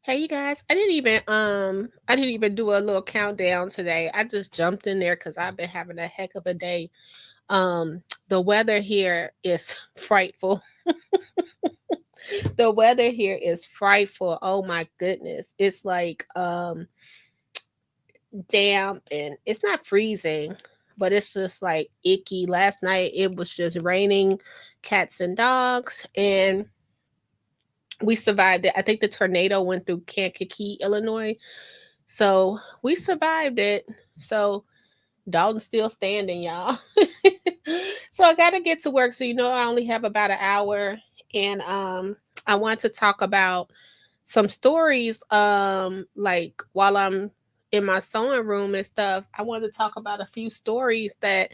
Hey you guys, I didn't even do a little countdown today. I just jumped in there cuz I've been having a heck of a day. The weather here is frightful. The weather here is frightful. Oh my goodness. It's like damp and it's not freezing, but it's just like icky. Last night it was just raining cats and dogs and we survived it. I think the tornado went through Kankakee, Illinois. So we survived it. So Dalton's still standing, y'all. So I gotta get to work. So I only have about an hour, and I want to talk about some stories. Like while I'm in my sewing room and stuff, I wanted to talk about a few stories that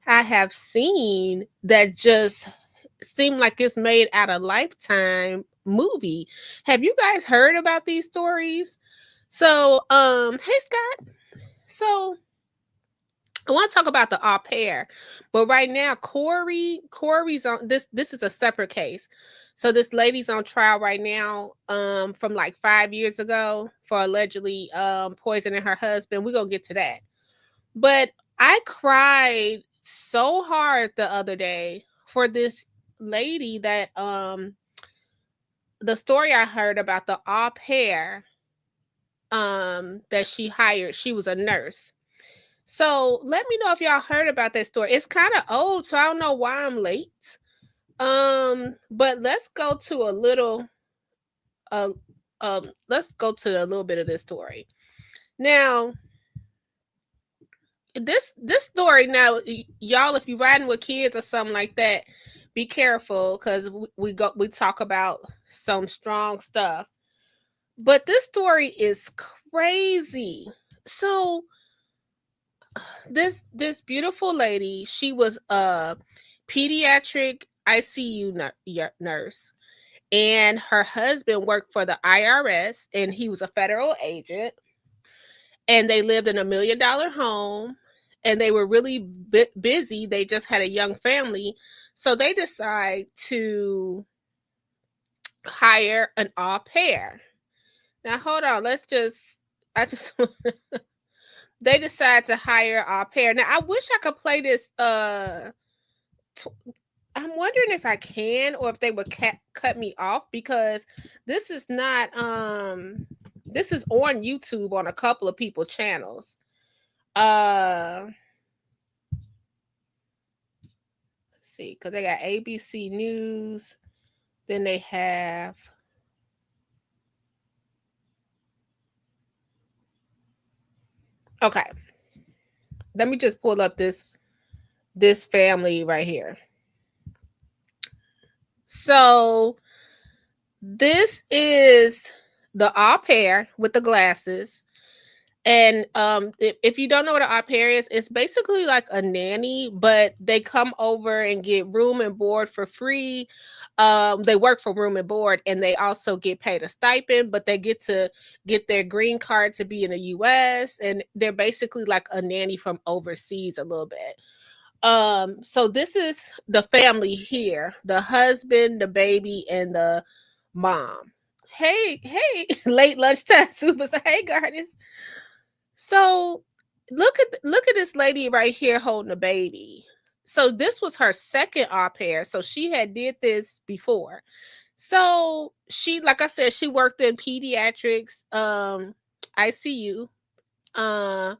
I have seen that just seem like it's made out of Lifetime movie. Have you guys heard about these stories? So, hey Scott. So I want to talk about the au pair, but right now, Kouri's on this. This is a separate case. So this lady's on trial right now, from like 5 years ago for allegedly poisoning her husband. We're gonna get to that. But I cried so hard the other day for this lady that the story I heard about the au pair that she hired. She was a nurse. So let me know if y'all heard about that story. It's kind of old, so I don't know why I'm late. But let's go to a little uh let's go to a little bit of this story. Now, this story now, y'all, if you're riding with kids or something like that, be careful because we talk about some strong stuff. But this story is crazy. So this beautiful lady, she was a pediatric ICU nurse, and her husband worked for the IRS, and he was a federal agent, and they lived in $1 million home, and they were really busy. They just had a young family, so they decide to hire an au pair. Now hold on, let's just I just they decide to hire au pair. Now I wish I could play this. I'm wondering if I can or if they would cut me off because this is not. This is on YouTube on a couple of people channels. Let's see, because they got ABC News. Then they have. Okay, let me just pull up this family right here. So this is the au pair with the glasses. And if you don't know what an au pair is, it's basically like a nanny, but they come over and get room and board for free. They work for room and board, and they also get paid a stipend, but they get to get their green card to be in the U.S. And they're basically like a nanny from overseas a little bit. So this is the family here: the husband, the baby, and the mom. Hey, late lunchtime super. Hey, Gardens. So look at this lady right here holding a baby. So this was her second au pair. So she had did this before. So she, like I said, she worked in pediatrics, ICU. Uh,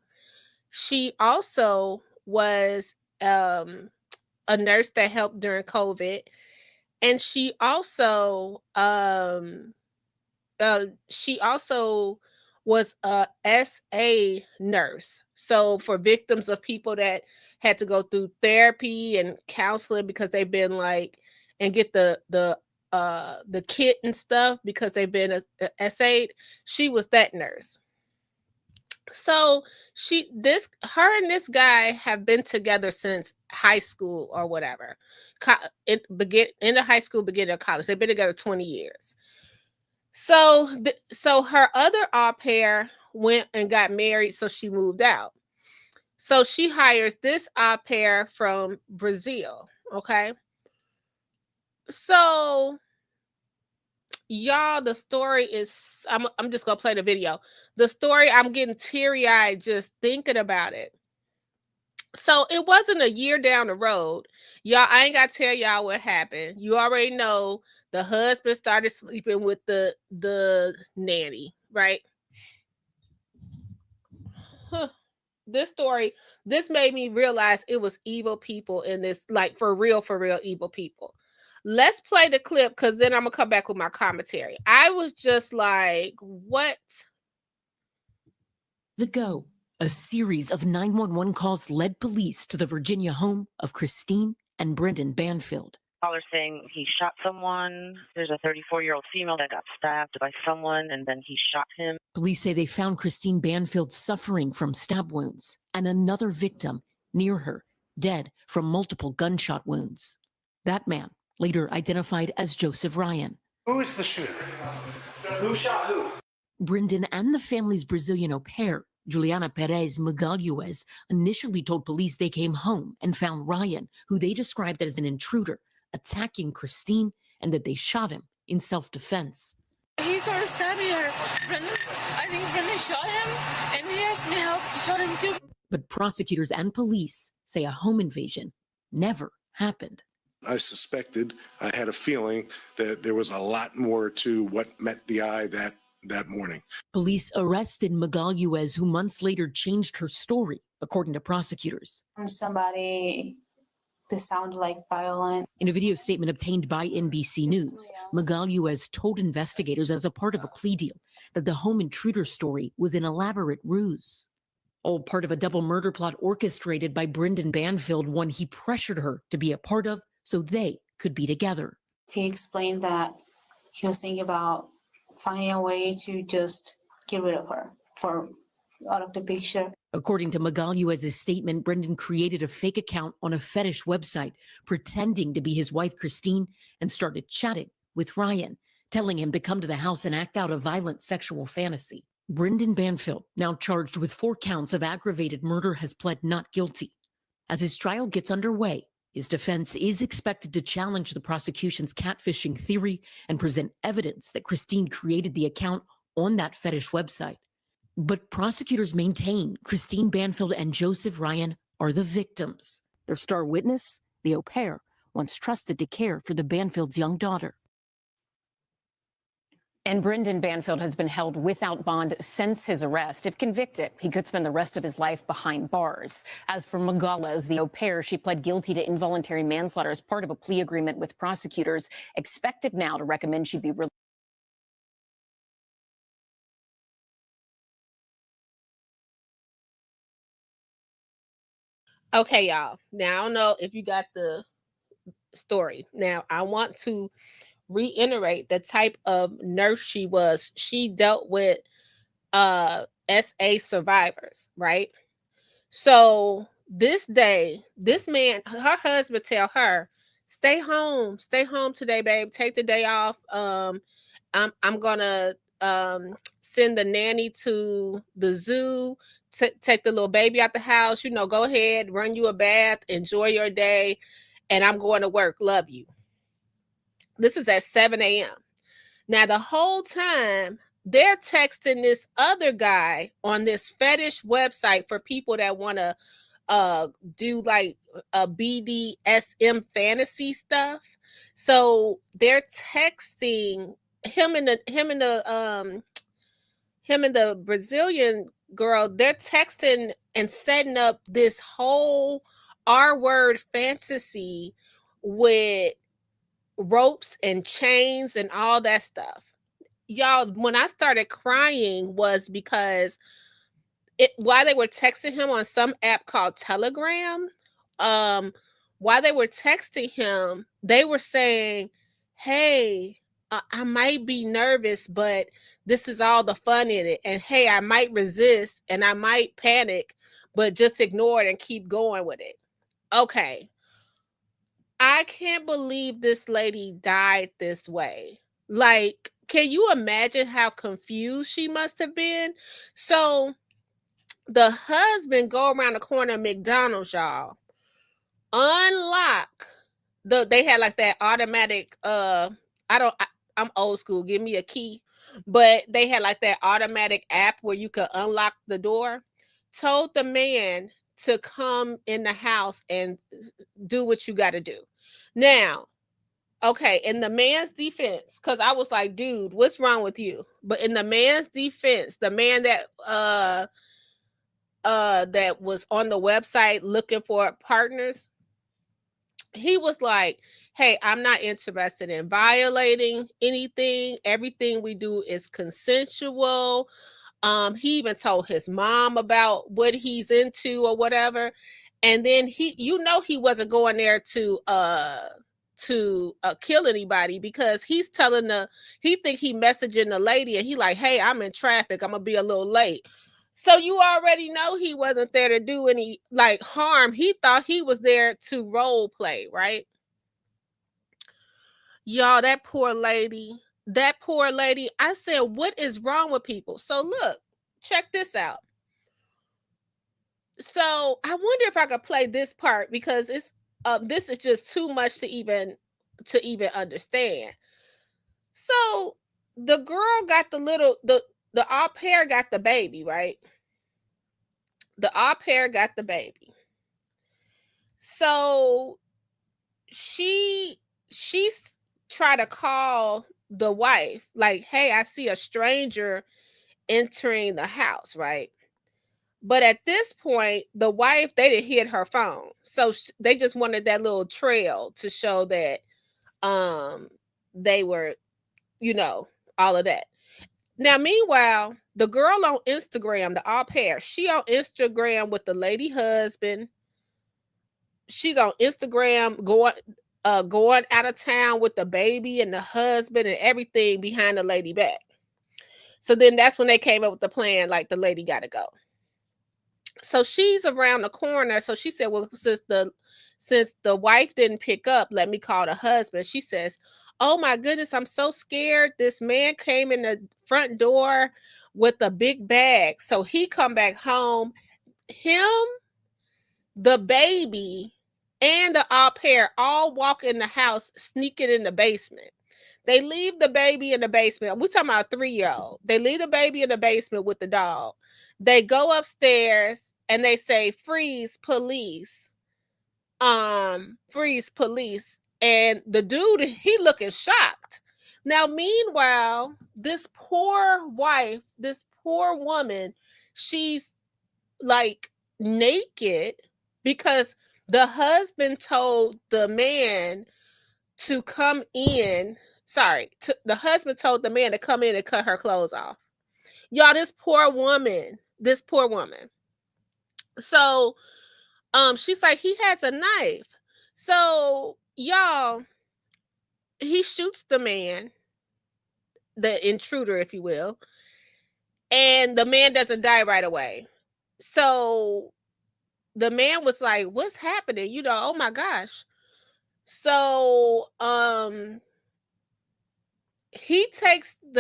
she also was a nurse that helped during COVID, and she also was a SA nurse. So for victims of people that had to go through therapy and counseling because they've been like and get the kit and stuff because they've been a SA, she was that nurse. So her and this guy have been together since high school or whatever. In the high school, beginning of college. They've been together 20 years. So her other au pair went and got married, so she moved out. So she hires this au pair from Brazil. Okay. So Y'all, the story is, I'm just gonna play the video. The story, I'm getting teary-eyed just thinking about it. So it wasn't a year down the road. Y'all, I ain't gotta tell y'all what happened. You already know the husband started sleeping with the nanny, right? Huh. This story, this made me realize it was evil people in this, like for real evil people. Let's play the clip because then I'm gonna come back with my commentary. I was just like, what? Ago, a series of 911 calls led police to the Virginia home of Christine and Brendan Banfield. Caller saying he shot someone. There's a 34-year-old female that got stabbed by someone, and then he shot him. Police say they found Christine Banfield suffering from stab wounds and another victim near her, dead from multiple gunshot wounds. That man, later identified as Joseph Ryan. Who is the shooter? Who shot who? Brendan and the family's Brazilian au pair, Juliana Perez Magalhães, initially told police they came home and found Ryan, who they described as an intruder, attacking Christine, and that they shot him in self-defense. He started stabbing her. I think Brendan shot him, and he asked me help to shot him too. But prosecutors and police say a home invasion never happened. I suspected, I had a feeling that there was a lot more to what met the eye that morning. Police arrested Magalhães, who months later changed her story, according to prosecutors. Somebody that sounded like violent. In a video statement obtained by NBC News, Magalhães told investigators as a part of a plea deal that the home intruder story was an elaborate ruse. All part of a double murder plot orchestrated by Brendan Banfield, one he pressured her to be a part of so they could be together. He explained that he was thinking about finding a way to just get rid of her, out of the picture. According to Magalhães' statement, Brendan created a fake account on a fetish website, pretending to be his wife, Christine, and started chatting with Ryan, telling him to come to the house and act out a violent sexual fantasy. Brendan Banfield, now charged with 4 counts of aggravated murder, has pled not guilty. As his trial gets underway, his defense is expected to challenge the prosecution's catfishing theory and present evidence that Christine created the account on that fetish website. But prosecutors maintain Christine Banfield and Joseph Ryan are the victims. Their star witness, the au pair, once trusted to care for the Banfield's young daughter. And Brendan Banfield has been held without bond since his arrest. If convicted, he could spend the rest of his life behind bars. As for Magalhães, the au pair, she pled guilty to involuntary manslaughter as part of a plea agreement with prosecutors, expected now to recommend she be released. Okay, y'all. Now, I don't know if you got the story. Now, I want to reiterate the type of nurse she was. She dealt with SA survivors, right? So this day, this man, her husband tell her, stay home today, babe. Take the day off. I'm gonna send the nanny to the zoo, take the little baby out the house, go ahead, run you a bath, enjoy your day, and I'm going to work. Love you. This is at 7 a.m. Now, the whole time, they're texting this other guy on this fetish website for people that want to do like a BDSM fantasy stuff. So they're texting him and the Brazilian girl. They're texting and setting up this whole R-word fantasy with ropes and chains and all that stuff. Y'all, when I started crying was because while they were texting him on some app called Telegram, while they were texting him, they were saying, hey, I might be nervous, but this is all the fun in it. And hey, I might resist and I might panic, but just ignore it and keep going with it. Okay. I can't believe this lady died this way. Like, can you imagine how confused she must have been? So the husband go around the corner of McDonald's, y'all, unlock they had like that automatic, I'm old school. Give me a key. But they had like that automatic app where you could unlock the door. Told the man to come in the house and do what you got to do. Now, okay, in the man's defense, because I was like, dude, what's wrong with you? But in the man's defense, the man that was on the website looking for partners, he was like, hey, I'm not interested in violating anything. Everything we do is consensual. He even told his mom about what he's into or whatever. And then he wasn't going there to kill anybody, because he think he messaging the lady and he like, hey, I'm in traffic, I'm gonna be a little late. So you already know he wasn't there to do any like harm. He thought he was there to role play, right? Y'all, that poor lady. I said, what is wrong with people? So look, check this out. So I wonder if I could play this part, because this is just too much to even understand. So the girl got the au pair got the baby, right? The au pair got the baby. So she's try to call the wife, like, hey, I see a stranger entering the house, right? But at this point, the wife, they didn't hit her phone. So they just wanted that little trail to show that they were, all of that. Now, meanwhile, the girl on Instagram, the au pair, she on Instagram with the lady husband. She's on Instagram going out of town with the baby and the husband and everything behind the lady back. So then that's when they came up with the plan, like the lady got to go. So she's around the corner. So she said, well, since the wife didn't pick up, let me call the husband. She says, oh my goodness, I'm so scared. This man came in the front door with a big bag. So he come back home. Him, the baby, and the au pair all walk in the house, sneaking in the basement. They leave the baby in the basement. We're talking about a 3-year-old. They leave the baby in the basement with the dog. They go upstairs and they say, freeze, police. Freeze, police. And the dude, he looking shocked. Now, meanwhile, this poor wife, this poor woman, she's like naked because the husband told the man to come in. The husband told the man to come in and cut her clothes off. Y'all, this poor woman. So, she's like, he has a knife. So, y'all, he shoots the man, the intruder, if you will, and the man doesn't die right away. So the man was like, what's happening? Oh my gosh. So, the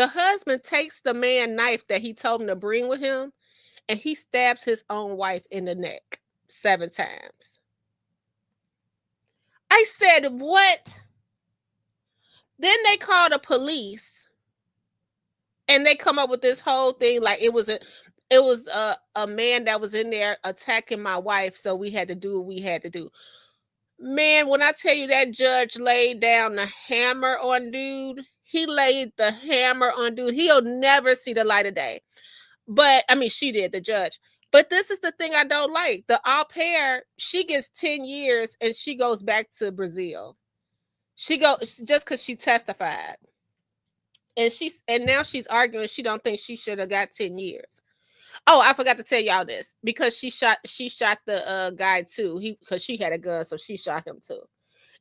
husband takes the man knife that he told him to bring with him, and he stabs his own wife in the neck 7 times. I said, what? Then they call the police, and they come up with this whole thing like it was a man that was in there attacking my wife, so we had to do what we had to do. Man, when I tell you that judge laid down the hammer on dude, he laid the hammer on dude. He'll never see the light of day. But I mean, she did, the judge. But this is the thing I don't like. The au pair, she gets 10 years and she goes back to Brazil. She goes just because she testified. And now she's arguing she don't think she should have got 10 years. Oh, I forgot to tell y'all this, because she shot the guy too. Because she had a gun, so she shot him too.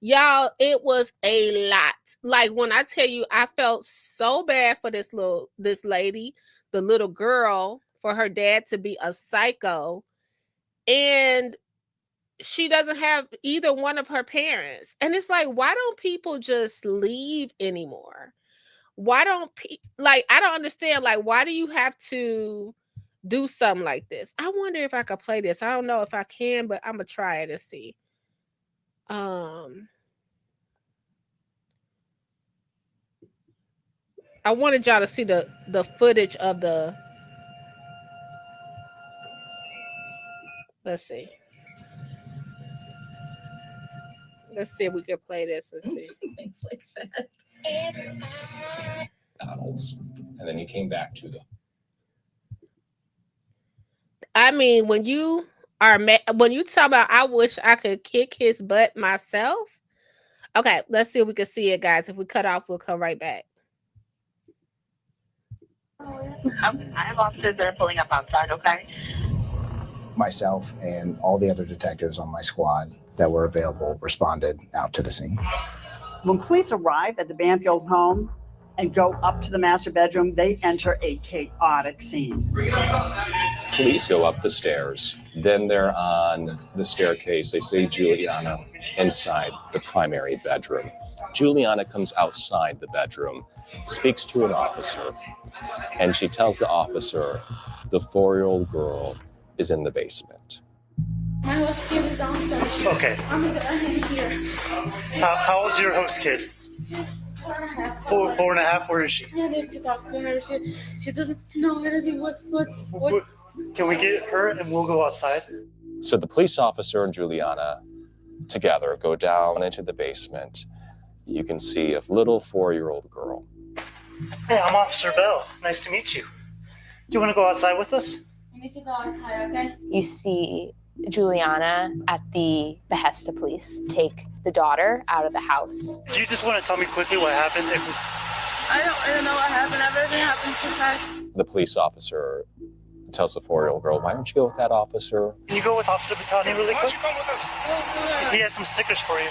Y'all, it was a lot. Like, when I tell you, I felt so bad for this lady, the little girl, for her dad to be a psycho, and she doesn't have either one of her parents. And it's like, why don't people just leave anymore? Why don't I don't understand. Like, why do you have to do something like this? I wonder if I could play this. I don't know if I can, but I'm gonna try it and see. I wanted y'all to see the footage of the. Let's see. Let's see if we can play this and see. Things like that. McDonald's, and then he came back to the. I mean, when you talk about, I wish I could kick his butt myself. Okay, let's see if we can see it, guys. If we cut off, we'll come right back. I have officers that are pulling up outside, okay? Myself and all the other detectives on my squad that were available responded out to the scene. When police arrive at the Banfield home and go up to the master bedroom, they enter a chaotic scene. Police go up the stairs. Then they're on the staircase. They see Juliana inside the primary bedroom. Juliana comes outside the bedroom, speaks to an officer, and she tells the officer the 4-year-old girl is in the basement. My host kid is downstairs. Okay. I'm in here. How old's your host kid? She's 4.5. 4.5. Where is she? I need to talk to her. She doesn't know anything. What's Can we get her and we'll go outside? So the police officer and Juliana together go down into the basement. You can see a little 4-year-old girl. Hey, I'm Officer Bell. Nice to meet you. Do you want to go outside with us? We need to go outside, okay? You see Juliana, at the behest of police, take the daughter out of the house. Do you just want to tell me quickly what happened? I don't really know what happened. Everything happened too fast. The police officer tells the 4-year-old girl, why don't you go with that officer? Can you go with Officer Battani really quick? Go with her. He has some stickers for you.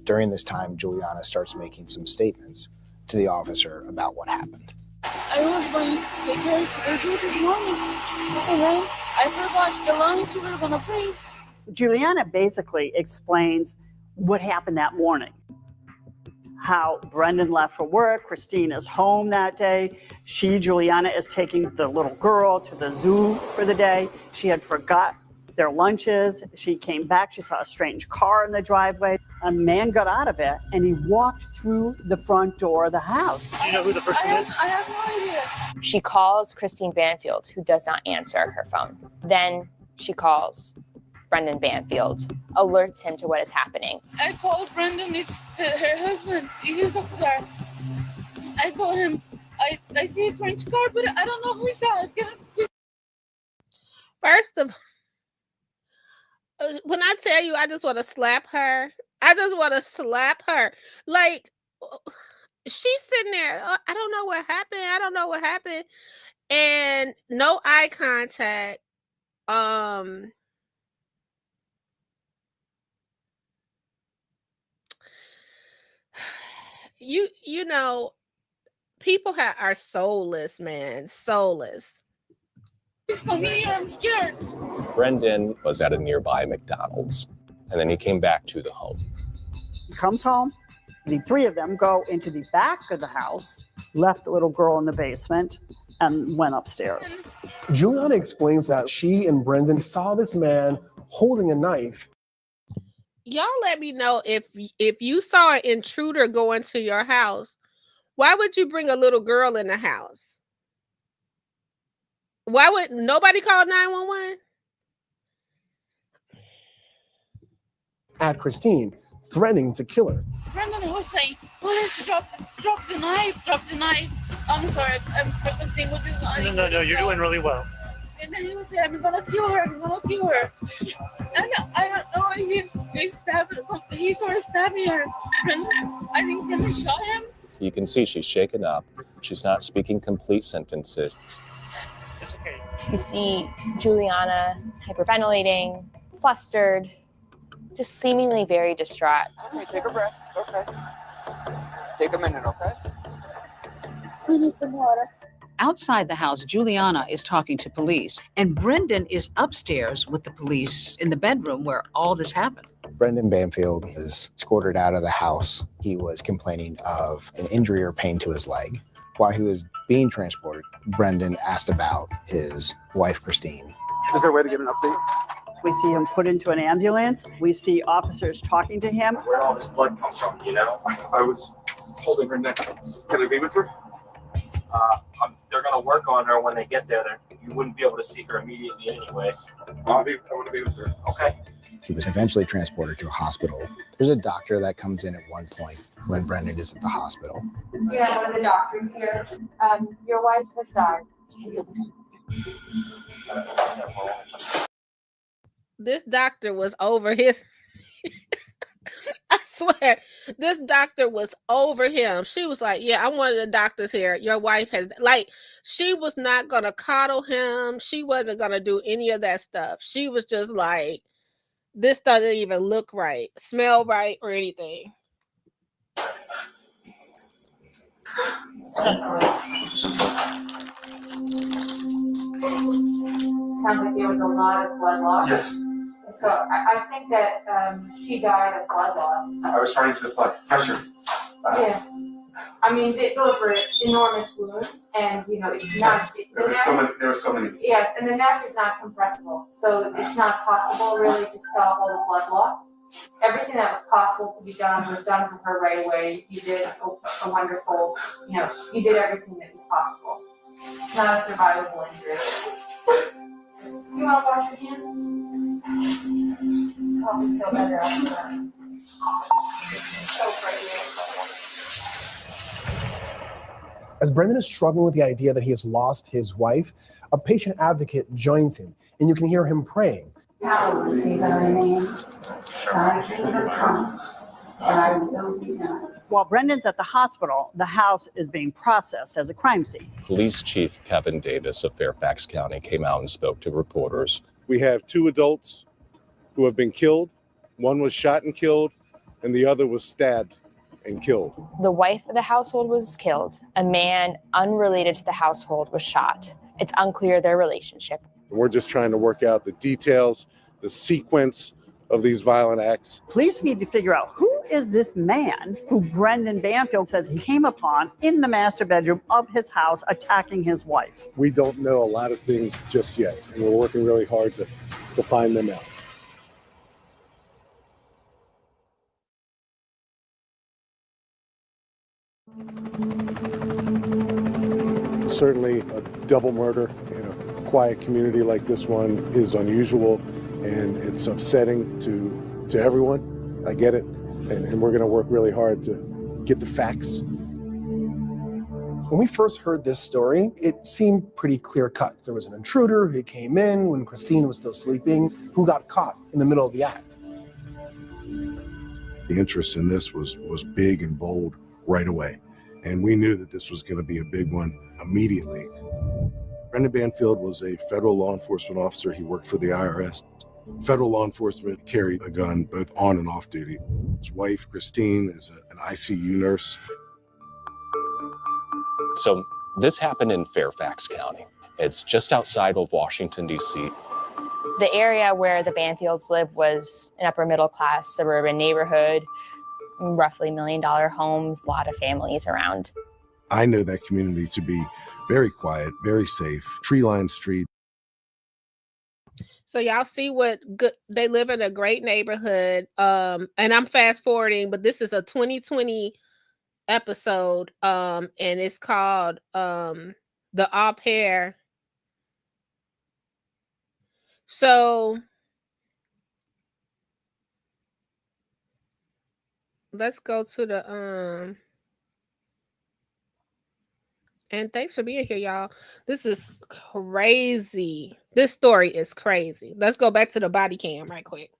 During this time, Juliana starts making some statements to the officer about what happened. I was going to take her to the zoo this morning. And then I forgot the lunch we were going to bring. Juliana basically explains what happened that morning. How Brendan left for work, Christine is home that day. Juliana, is taking the little girl to the zoo for the day. She had forgot their lunches. She came back, she saw a strange car in the driveway. A man got out of it and he walked through the front door of the house. Do you know who the person is? I have no idea. She calls Christine Banfield, who does not answer her phone. Then she calls Brendan Banfield, alerts him to what is happening. I called Brendan, it's her husband. He's up there. I called him. I see a strange car, but I don't know who is that. First of all, when I tell you I just want to slap her, I just want to slap her. Like, she's sitting there, I don't know what happened. I don't know what happened. And no eye contact. You know, people are soulless, man. Soulless. He's coming here. I'm scared. Brendan was at a nearby McDonald's, and then he came back to the home. He comes home, the three of them go into the back of the house, left the little girl in the basement, and went upstairs. Juliana explains that she and Brendan saw this man holding a knife. Y'all let me know if you saw an intruder go into your house, why would you bring a little girl in the house? Why would nobody call 911? At Christine, threatening to kill her. Brendan was saying, police, drop the knife. I'm sorry, I'm prefacing, which is not No, you're doing really well. And then he was saying, I'm gonna kill her. And I don't know, he started stabbing her. I think Brendan shot him. You can see she's shaken up. She's not speaking complete sentences. It's okay. You see Juliana hyperventilating, flustered, just seemingly very distraught. Okay, take a breath. It's okay. Take a minute, okay? I need some water. Outside the house, Juliana is talking to police, and Brendan is upstairs with the police in the bedroom where all this happened. Brendan Banfield is escorted out of the house. He was complaining of an injury or pain to his leg. While he was being transported, Brendan asked about his wife, Christine. Is there a way to get an update? We see him put into an ambulance. We see officers talking to him. Where did all this blood come from, you know? I was holding her neck. Can I be with her? They're going to work on her when they get there. You wouldn't be able to see her immediately anyway. I want to be with her. Okay. He was eventually transported to a hospital. There's a doctor that comes in at one point when Brendan is at the hospital. Yeah, one of the doctors here. Your wife has died. This doctor was over his. I swear, this doctor was over him. She was like, yeah, I'm one of the doctors here. Your wife has, like, she was not going to coddle him. She wasn't going to do any of that stuff. She was just like, this doesn't even look right, smell right, or anything. Sounds like there was a lot of blood loss. Yes. So I think that she died of blood loss. I was trying to apply pressure. Yeah. I mean, those were enormous wounds, and it's not. There were so many. Yes, and the neck is not compressible, so it's not possible really to stop all the blood loss. Everything that was possible to be done was done for her right away. You did a wonderful, you did everything that was possible. It's not a survivable injury. You want to wash your hands? Probably feel better after that. As Brendan is struggling with the idea that he has lost his wife, a patient advocate joins him, and you can hear him praying. Hallowed be thy name. Thy kingdom come. Thy will be done. While Brendan's at the hospital, the house is being processed as a crime scene. Police Chief Kevin Davis of Fairfax County came out and spoke to reporters. We have 2 adults who have been killed. One was shot and killed, and the other was stabbed and killed. The wife of the household was killed. A man unrelated to the household was shot. It's unclear their relationship. We're just trying to work out the details, the sequence of these violent acts. Police need to figure out who is this man who Brendan Banfield says he came upon in the master bedroom of his house attacking his wife. We don't know a lot of things just yet, and we're working really hard to find them out. Certainly a double murder in a quiet community like this one is unusual, and it's upsetting to everyone. I get it, and we're going to work really hard to get the facts. When we first heard this story, it seemed pretty clear-cut. There was an intruder who came in when Christine was still sleeping, who got caught in the middle of the act. The interest in this was big and bold right away, and we knew that this was going to be a big one immediately. Brendan Banfield was a federal law enforcement officer. He worked for the IRS. Federal law enforcement carried a gun both on and off duty. His wife, Christine, is an ICU nurse. So this happened in Fairfax County. It's just outside of Washington, D.C. The area where the Banfields lived was an upper middle class suburban neighborhood, roughly $1 million homes, a lot of families around. I know that community to be very quiet, very safe, tree-lined street. So y'all see what good, they live in a great neighborhood. And I'm fast forwarding, but this is a 2020 episode. And it's called the Aupair. So let's go to the and thanks for being here, y'all. This is crazy. This story is crazy. Let's go back to the body cam right quick.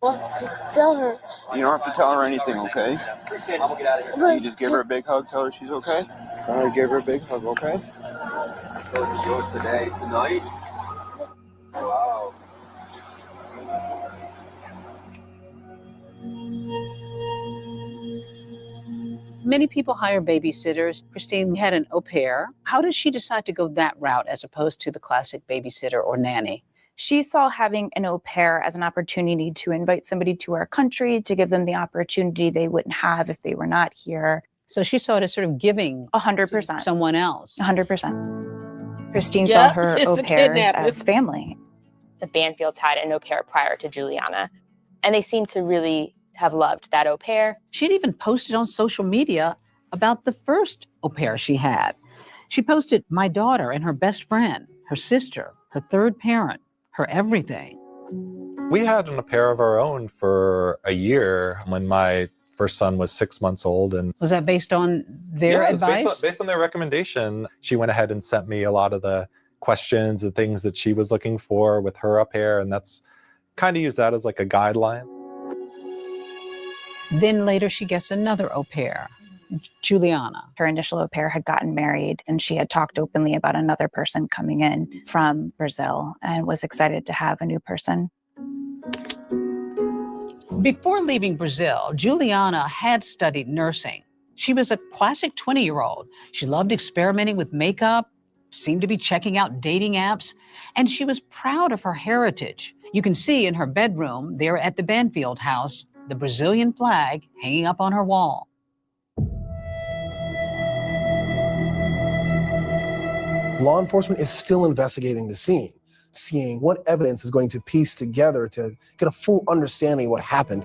Well, just tell her. You don't have to tell her anything, okay? You just give her a big hug, tell her she's okay. All right, give her a big hug, okay? Yours today, tonight. Wow. Many people hire babysitters. Christine had an au pair. How did she decide to go that route as opposed to the classic babysitter or nanny? She saw having an au pair as an opportunity to invite somebody to our country, to give them the opportunity they wouldn't have if they were not here. So she saw it as sort of giving 100% someone else. 100%. Christine saw her au pairs as family. The Banfields had an au pair prior to Juliana, and they seemed to really have loved that au pair. She'd even posted on social media about the first au pair she had. She posted, "My daughter and her best friend, her sister, her third parent, her everything." We had an affair of our own for a year when my first son was 6 months old. And Was that based on their yeah, it was advice? based on their recommendation. She went ahead and sent me a lot of the questions and things that she was looking for with her Aupair, and that's kind of used that as like a guideline. Then later she gets another au pair, Juliana. Her initial au pair had gotten married, and she had talked openly about another person coming in from Brazil and was excited to have a new person. Before leaving Brazil, Juliana had studied nursing. She was a classic 20-year-old. She loved experimenting with makeup, seemed to be checking out dating apps, and she was proud of her heritage. You can see in her bedroom there at the Banfield house, the Brazilian flag hanging up on her wall. Law enforcement is still investigating the scene, seeing what evidence is going to piece together to get a full understanding of what happened.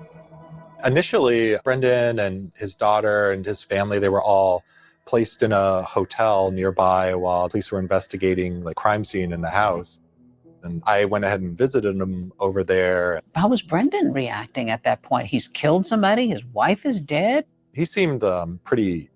Initially, Brendan and his daughter and his family, they were all placed in a hotel nearby while police were investigating the crime scene in the house. And I went ahead and visited him over there. How was Brendan reacting at that point? He's killed somebody, his wife is dead. He seemed pretty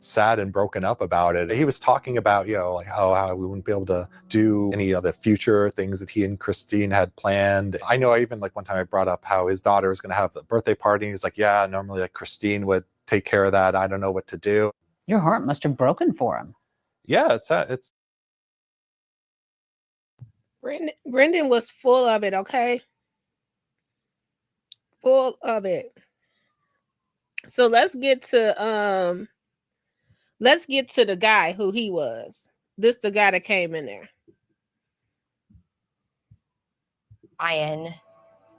sad and broken up about it. He was talking about, like how we wouldn't be able to do any of the future things that he and Christine had planned. I know even one time I brought up how his daughter was going to have a birthday party. And he's like, yeah, normally Christine would take care of that. I don't know what to do. Your heart must have broken for him. Yeah, it's. Brendan was full of it, okay? Full of it. So let's get to the guy who he was. This the guy that came in there. Ryan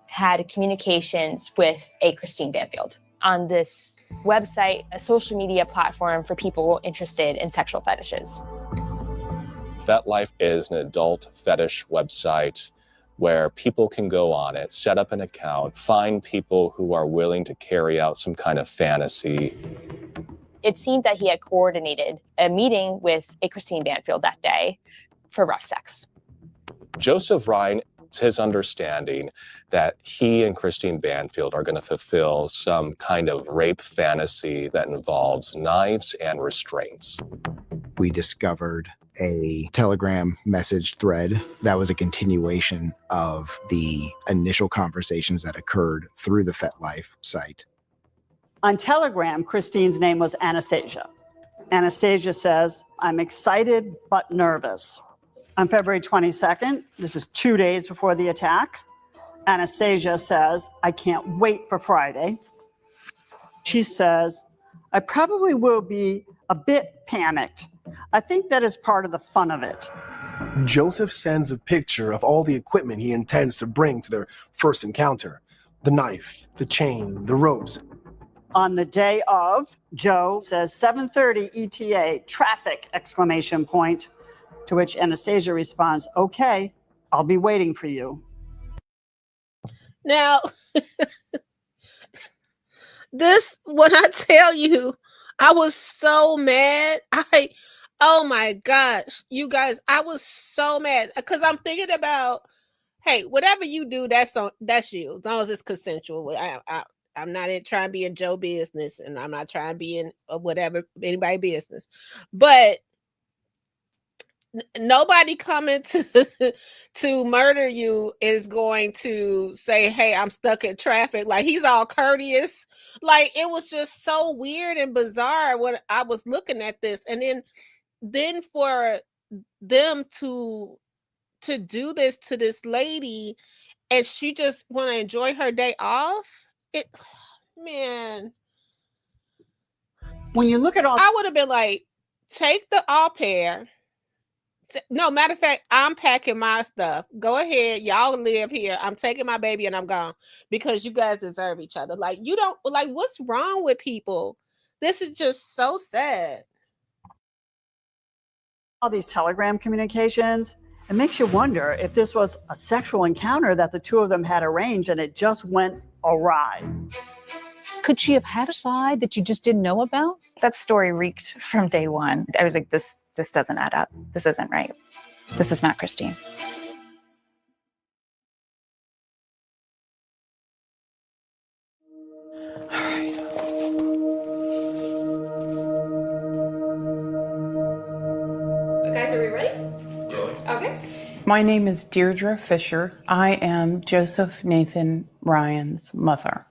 had communications with a Christine Banfield on this website, a social media platform for people interested in sexual fetishes. FetLife is an adult fetish website where people can go on it, set up an account, find people who are willing to carry out some kind of fantasy. It seemed that he had coordinated a meeting with a Christine Banfield that day for rough sex. Joseph Ryan, it's his understanding that he and Christine Banfield are going to fulfill some kind of rape fantasy that involves knives and restraints. We discovered a Telegram message thread that was a continuation of the initial conversations that occurred through the FetLife site. On Telegram, Christine's name was Anastasia. Anastasia says, "I'm excited but nervous." On February 22nd, this is 2 days before the attack, Anastasia says, "I can't wait for Friday." She says, "I probably will be a bit panicked. I think that is part of the fun of it." Joseph sends a picture of all the equipment he intends to bring to their first encounter. The knife, the chain, the ropes. On the day of, Joe says 7:30 ETA, traffic, exclamation point, to which Anastasia responds, "Okay, I'll be waiting for you." Now, when I tell you, I was so mad. Oh my gosh, you guys, I was so mad because I'm thinking about, hey, whatever you do, that's you, as long as it's consensual. I'm not trying to be in Joe business, and I'm not trying to be in whatever anybody business, but nobody coming to murder you is going to say, "Hey, I'm stuck in traffic." Like, he's all courteous. Like, it was just so weird and bizarre when I was looking at this, and then for them to do this to this lady, and she just want to enjoy her day off. Man, when you look at all, I would have been like, take the au pair. No, matter of fact, I'm packing my stuff. Go ahead, y'all live here. I'm taking my baby and I'm gone, because you guys deserve each other. Like, you don't, like, what's wrong with people? This is just so sad. all these Telegram communications, it makes you wonder if this was a sexual encounter that the two of them had arranged and it just went awry. Could she have had a side that you just didn't know about? That story reeked from day one. I was like, this this doesn't add up. This isn't right. This is not Christine. Guys, are we ready? Yeah. Okay. My name is Deirdre Fisher. I am Joseph Nathan Ryan's mother.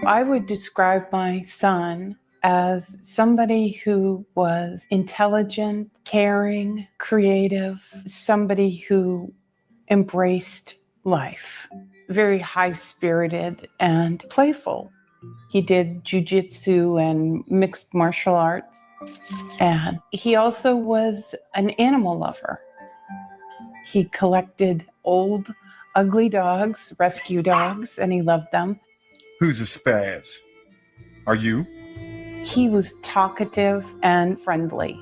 I would describe my son as somebody who was intelligent, caring, creative, somebody who embraced life, very high-spirited and playful. He did jujitsu and mixed martial arts, and he also was an animal lover. He collected old, ugly dogs, rescue dogs, and he loved them. Who's a spaz? Are you? He was talkative and friendly.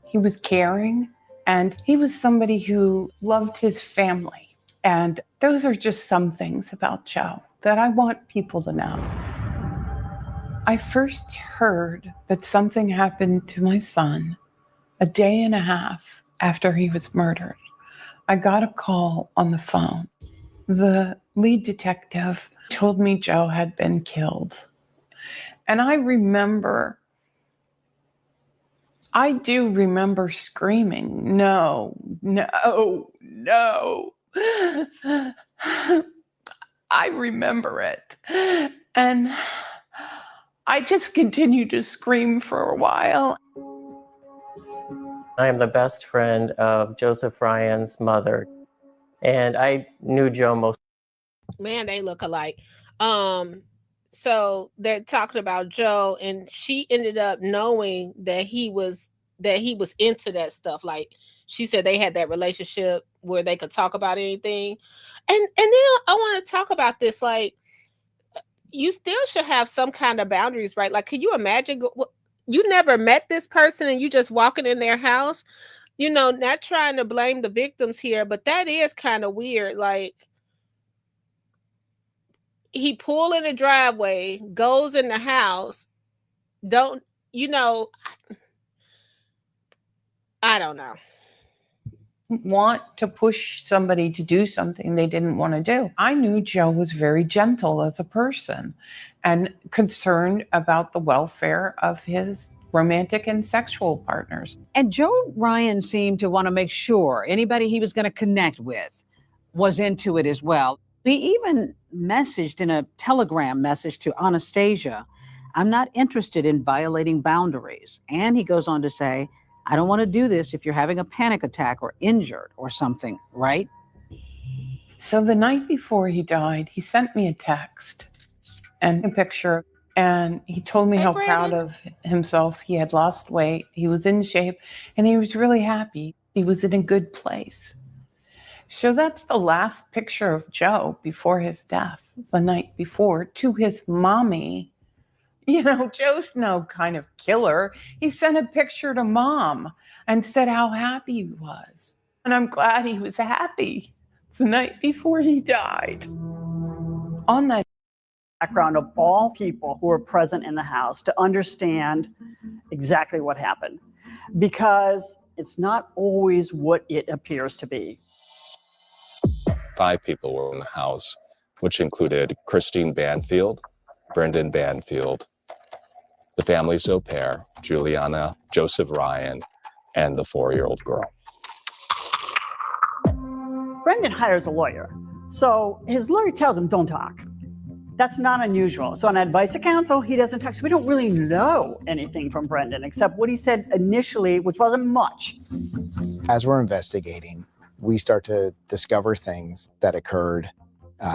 He was caring, and he was somebody who loved his family. And those are just some things about Joe that I want people to know. I first heard that something happened to my son a day and a half after he was murdered. I got a call on the phone. The lead detective told me Joe had been killed. And I do remember screaming, no, no, no. I remember it. And I just continued to scream for a while. I am the best friend of Joseph Ryan's mother, and I knew Joe most. Man, they look alike. So they're talking about Joe, and she ended up knowing that he was into that stuff. Like she said, they had that relationship where they could talk about anything. And then I want to talk about this. Like, you still should have some kind of boundaries, right? Like, can you imagine? You never met this person, and you just walking in their house. You know, not trying to blame the victims here, but that is kind of weird. Like, he pull in the driveway, goes in the house. Don't, you know, I don't know. Want to push somebody to do something they didn't want to do. I knew Joe was very gentle as a person and concerned about the welfare of his romantic and sexual partners. And Joe Ryan seemed to want to make sure anybody he was going to connect with was into it as well. He even messaged in a telegram message to Anastasia, "I'm not interested in violating boundaries." And he goes on to say, "I don't want to do this if you're having a panic attack or injured or something, right?" So the night before he died, he sent me a text and a picture, and he told me how proud of himself he had lost weight, he was in shape, and he was really happy. He was in a good place. So that's the last picture of Joe before his death, the night before, to his mommy. You know, Joe's no kind of killer. He sent a picture to Mom and said how happy he was. And I'm glad he was happy the night before he died. On that background of all people who were present in the house to understand exactly what happened, because it's not always what it appears to be. 5 people were in the house, which included Christine Banfield, Brendan Banfield, the family's Aupair, Juliana, Joseph Ryan, and the 4-year-old girl. Brendan hires a lawyer. So his lawyer tells him, don't talk. That's not unusual. So on advice of counsel, he doesn't talk. So we don't really know anything from Brendan except what he said initially, which wasn't much. As we're investigating, we start to discover things that occurred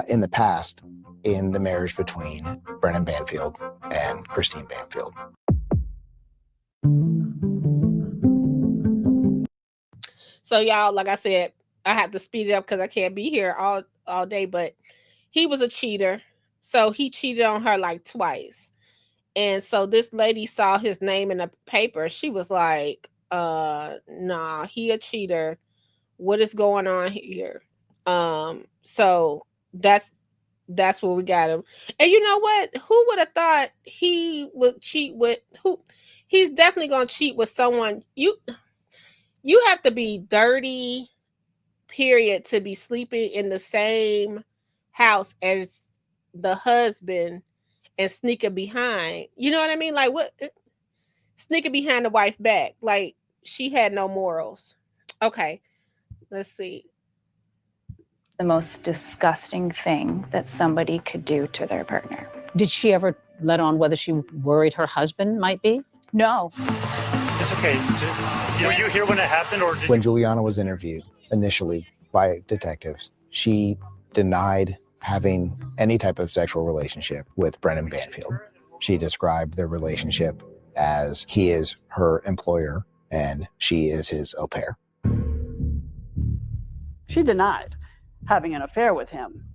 in the past in the marriage between Brendan Banfield and Christine Banfield. So y'all, like I said, I have to speed it up because I can't be here all day, but he was a cheater. So he cheated on her like twice. And so this lady saw his name in the paper. She was like, nah, he a cheater. What is going on here? So that's where we got him. And you know what? Who would have thought he would cheat with who? He's definitely gonna cheat with someone. You have to be dirty, period, to be sleeping in the same house as the husband and sneaking behind. You know what I mean? Like, what? Sneaking behind the wife back. Like, she had no morals. Okay, let's see. The most disgusting thing that somebody could do to their partner. Did she ever let on whether she worried her husband might be? No. It's okay. Were you here when it happened, or did When Juliana was interviewed initially by detectives, she denied having any type of sexual relationship with Brendan Banfield. She described their relationship as he is her employer and she is his au pair. She denied having an affair with him.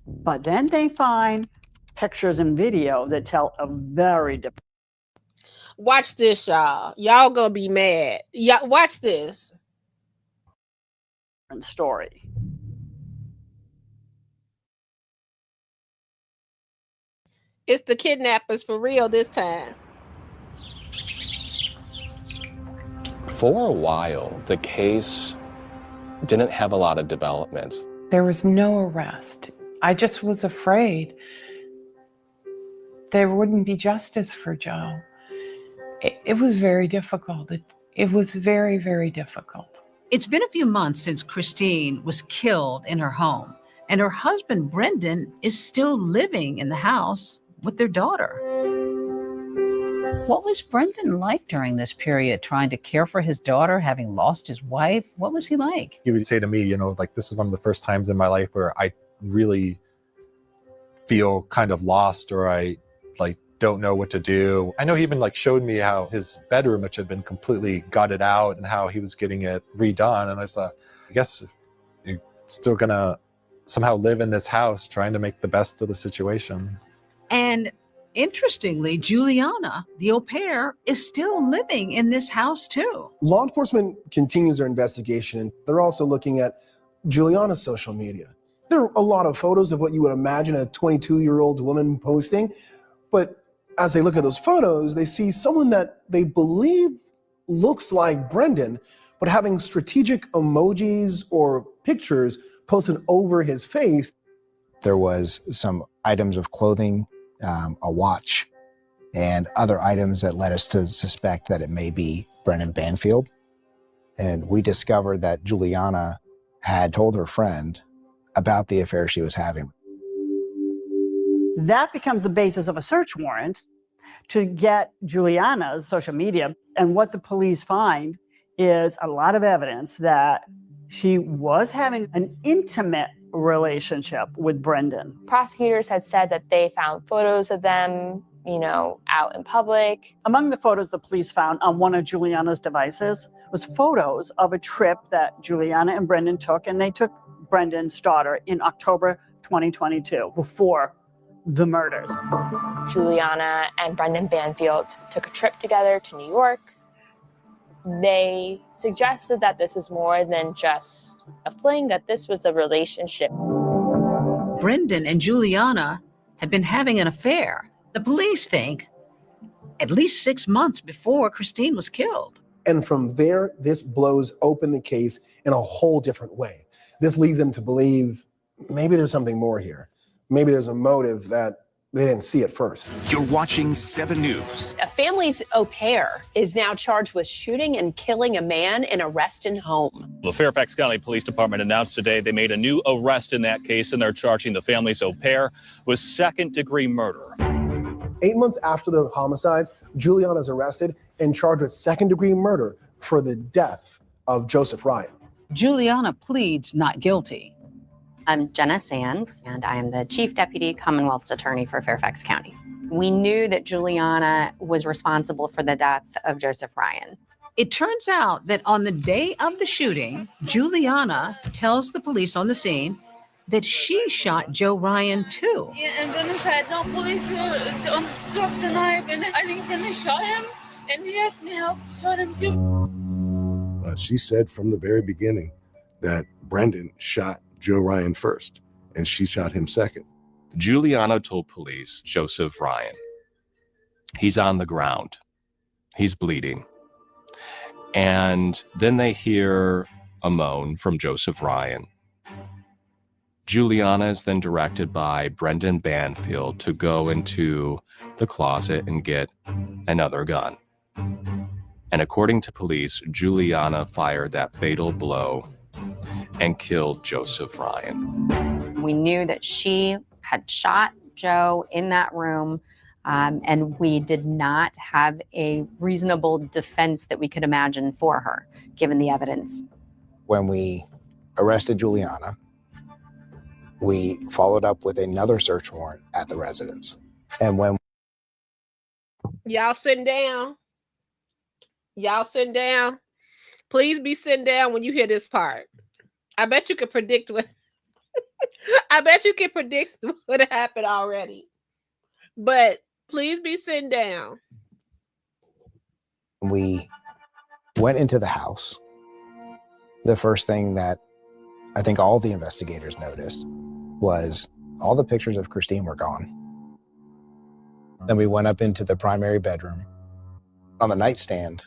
But then they find pictures and video that tell a very different Watch this, y'all. Y'all gonna be mad. Yeah, watch this. story. It's the kidnappers for real this time. For a while, the case didn't have a lot of developments. There was no arrest. I just was afraid there wouldn't be justice for Joe. It was very difficult. It was very, very difficult. It's been a few months since Christine was killed in her home, and her husband, Brendan, is still living in the house with their daughter. What was Brendan like during this period, trying to care for his daughter, having lost his wife? What was he like? He would say to me, you know, like, this is one of the first times in my life where I really feel kind of lost, or I like don't know what to do. I know he even like showed me how his bedroom, which had been completely gutted out, and how he was getting it redone. And I thought, I guess you're still gonna somehow live in this house, trying to make the best of the situation. And interestingly, Juliana, the au pair, is still living in this house too. Law enforcement continues their investigation. They're also looking at Juliana's social media. There are a lot of photos of what you would imagine a 22-year-old woman posting, but as they look at those photos, they see someone that they believe looks like Brendan, but having strategic emojis or pictures posted over his face. There was some items of clothing, a watch, and other items that led us to suspect that it may be Brendan Banfield. And we discovered that Juliana had told her friend about the affair she was having. That becomes the basis of a search warrant to get Juliana's social media. And what the police find is a lot of evidence that she was having an intimate relationship with Brendan. Prosecutors had said that they found photos of them, you know, out in public. Among the photos the police found on one of Juliana's devices was photos of a trip that Juliana and Brendan took, and they took Brendan's daughter in October 2022, before the murders. Juliana and Brendan Banfield took a trip together to New York. They suggested that this was more than just a fling, that this was a relationship. Brendan and Juliana had been having an affair. The police think at least 6 months before Christine was killed. And from there, this blows open the case in a whole different way. This leads them to believe maybe there's something more here. Maybe there's a motive that they didn't see at first. You're watching 7 News. A family's au pair is now charged with shooting and killing a man in a Reston home. The Fairfax County Police Department announced today they made a new arrest in that case, and they're charging the family's au pair with second-degree murder. 8 months after the homicides, Juliana is arrested and charged with second-degree murder for the death of Joseph Ryan. Juliana pleads not guilty. I'm Jenna Sands, and I am the Chief Deputy Commonwealth's Attorney for Fairfax County. We knew that Juliana was responsible for the death of Joseph Ryan. It turns out that on the day of the shooting, Juliana tells the police on the scene that she shot Joe Ryan too. Yeah, and Brendan said, no, police don't drop the knife. And I think Brendan shot him, and he asked me help, shot him too. She said from the very beginning that Brendan shot Joe Ryan first, and she shot him second. Juliana told police Joseph Ryan, he's on the ground, he's bleeding. And then they hear a moan from Joseph Ryan. Juliana is then directed by Brendan Banfield to go into the closet and get another gun. And according to police, Juliana fired that fatal blow and killed Joseph Ryan. We knew that she had shot Joe in that room, and we did not have a reasonable defense that we could imagine for her, given the evidence. When we arrested Juliana, we followed up with another search warrant at the residence. And when Y'all sitting down. Y'all sitting down. Please be sitting down when you hear this part. I bet you could predict what I bet you can predict what happened already. But please be sitting down. we went into the house, the first thing that I think all the investigators noticed was all the pictures of Christine were gone. Then we went up into the primary bedroom. On the nightstand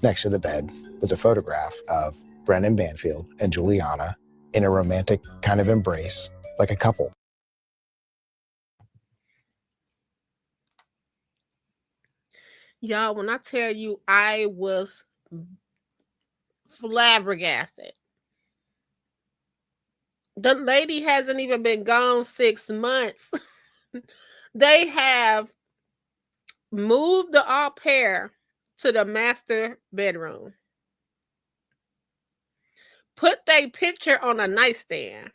next to the bed was a photograph of Brendan Banfield and Juliana in a romantic kind of embrace, like a couple. Y'all, when I tell you I was flabbergasted. The lady hasn't even been gone 6 months. They have moved the Aupair to the master bedroom. Put their picture on a nightstand.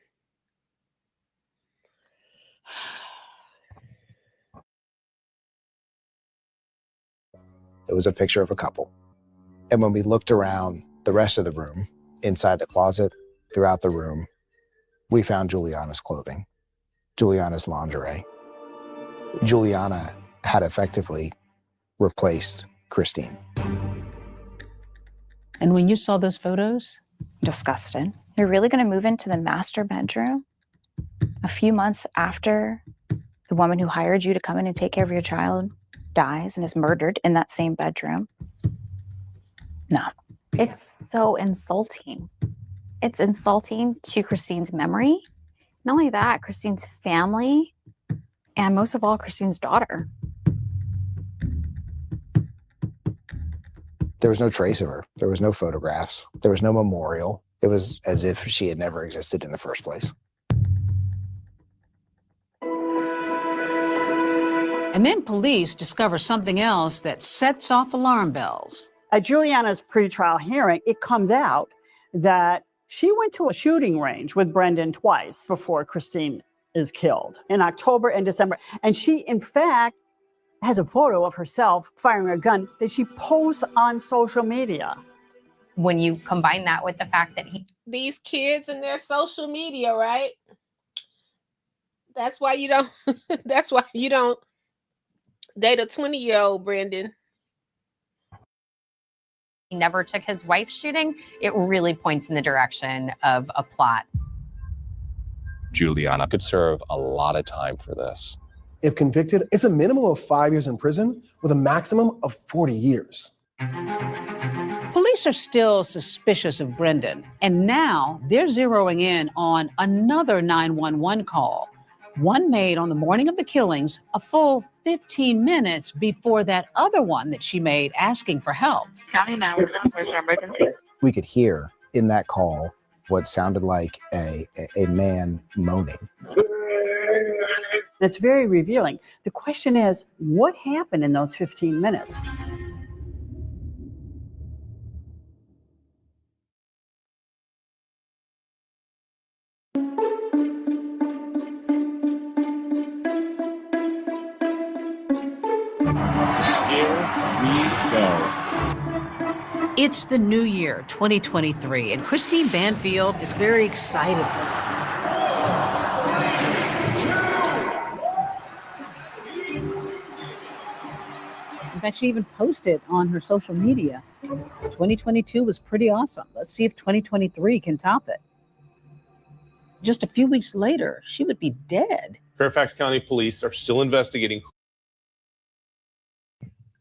It was a picture of a couple. And when we looked around the rest of the room, inside the closet, throughout the room, we found Juliana's clothing, Juliana's lingerie. Juliana had effectively replaced Christine. And when you saw those photos? Disgusted. You're really going to move into the master bedroom a few months after the woman who hired you to come in and take care of your child dies and is murdered in that same bedroom? No. It's so insulting. It's insulting to Christine's memory. Not only that, Christine's family, and most of all, Christine's daughter. There was no trace of her. There was no photographs. There was no memorial. It was as if she had never existed in the first place. And then police discover something else that sets off alarm bells. At Juliana's pretrial hearing, it comes out that she went to a shooting range with Brendan twice before Christine is killed in October and December. And she, in fact, has a photo of herself firing a gun that she posts on social media. When you combine that with the fact that These kids and their social media, right? That's why you don't date a 20-year-old, Brendan. he never took his wife shooting, it really points in the direction of a plot. Juliana could serve a lot of time for this. If convicted, it's a minimum of 5 years in prison with a maximum of 40 years. Police are still suspicious of Brendan, and now they're zeroing in on another 911 call, one made on the morning of the killings, a full 15 minutes before that other one that she made asking for help. County 911, where's your emergency? We could hear in that call what sounded like a man moaning. It's very revealing. The question is, what happened in those 15 minutes? Here we go. It's the new year, 2023, and Christine Banfield is very excited. In fact, she even posted on her social media, 2022 was pretty awesome. Let's see if 2023 can top it. Just a few weeks later, she would be dead. Fairfax County Police are still investigating.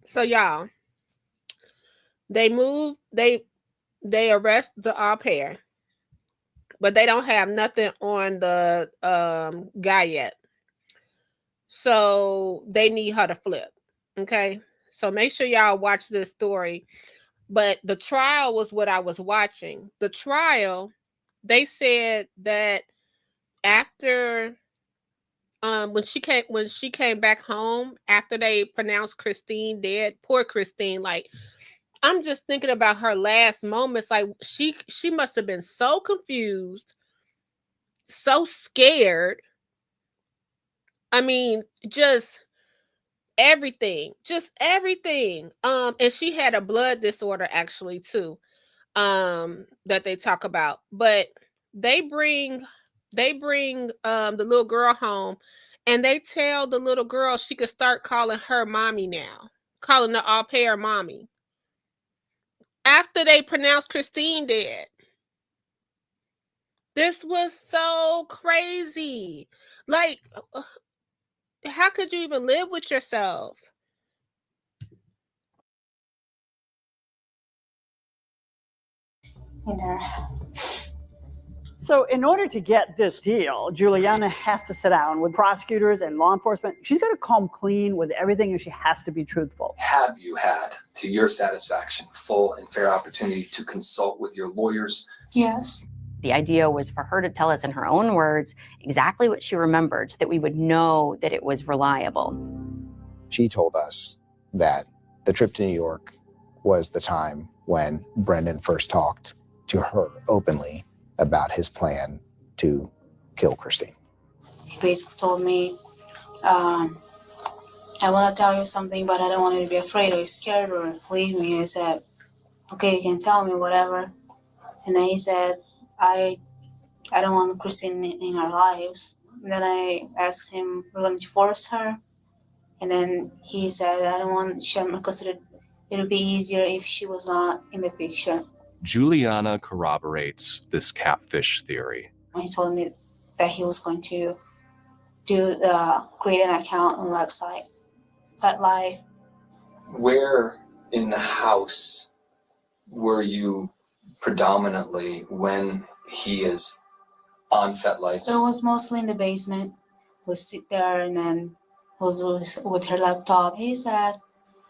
So y'all, They move. They arrest the au pair, but they don't have nothing on the guy yet. So they need her to flip. Okay. So make sure y'all watch this story. But the trial was what I was watching. The trial, they said that after when she came back home after they pronounced Christine dead, poor Christine, like I'm just thinking about her last moments. Like she must have been so confused, so scared. I mean, just everything. And she had a blood disorder actually too, that they talk about. But they bring the little girl home, and they tell the little girl she could start calling her mommy now, calling the au pair mommy. After they pronounced Christine dead. This was so crazy. Like, how could you even live with yourself? So in order to get this deal, Juliana has to sit down with prosecutors and law enforcement. She's got to come clean with everything, and she has to be truthful. Have you had, to your satisfaction, full and fair opportunity to consult with your lawyers? Yes. The idea was for her to tell us in her own words exactly what she remembered so that we would know that it was reliable. She told us that the trip to New York was the time when Brendan first talked to her openly about his plan to kill Christine. He basically told me, I want to tell you something, but I don't want you to be afraid or scared or leave me. I said, okay, you can tell me whatever. And then he said, I don't want Christine in our lives. And then I asked him, we're going to force her. And then he said, I don't want Sherman because it would be easier if she was not in the picture. Juliana corroborates this catfish theory. He told me that he was going to create an account on the website, FetLife. Where in the house were you predominantly when he is on FetLife? So it was mostly in the basement. We sit there and then was with her laptop. He said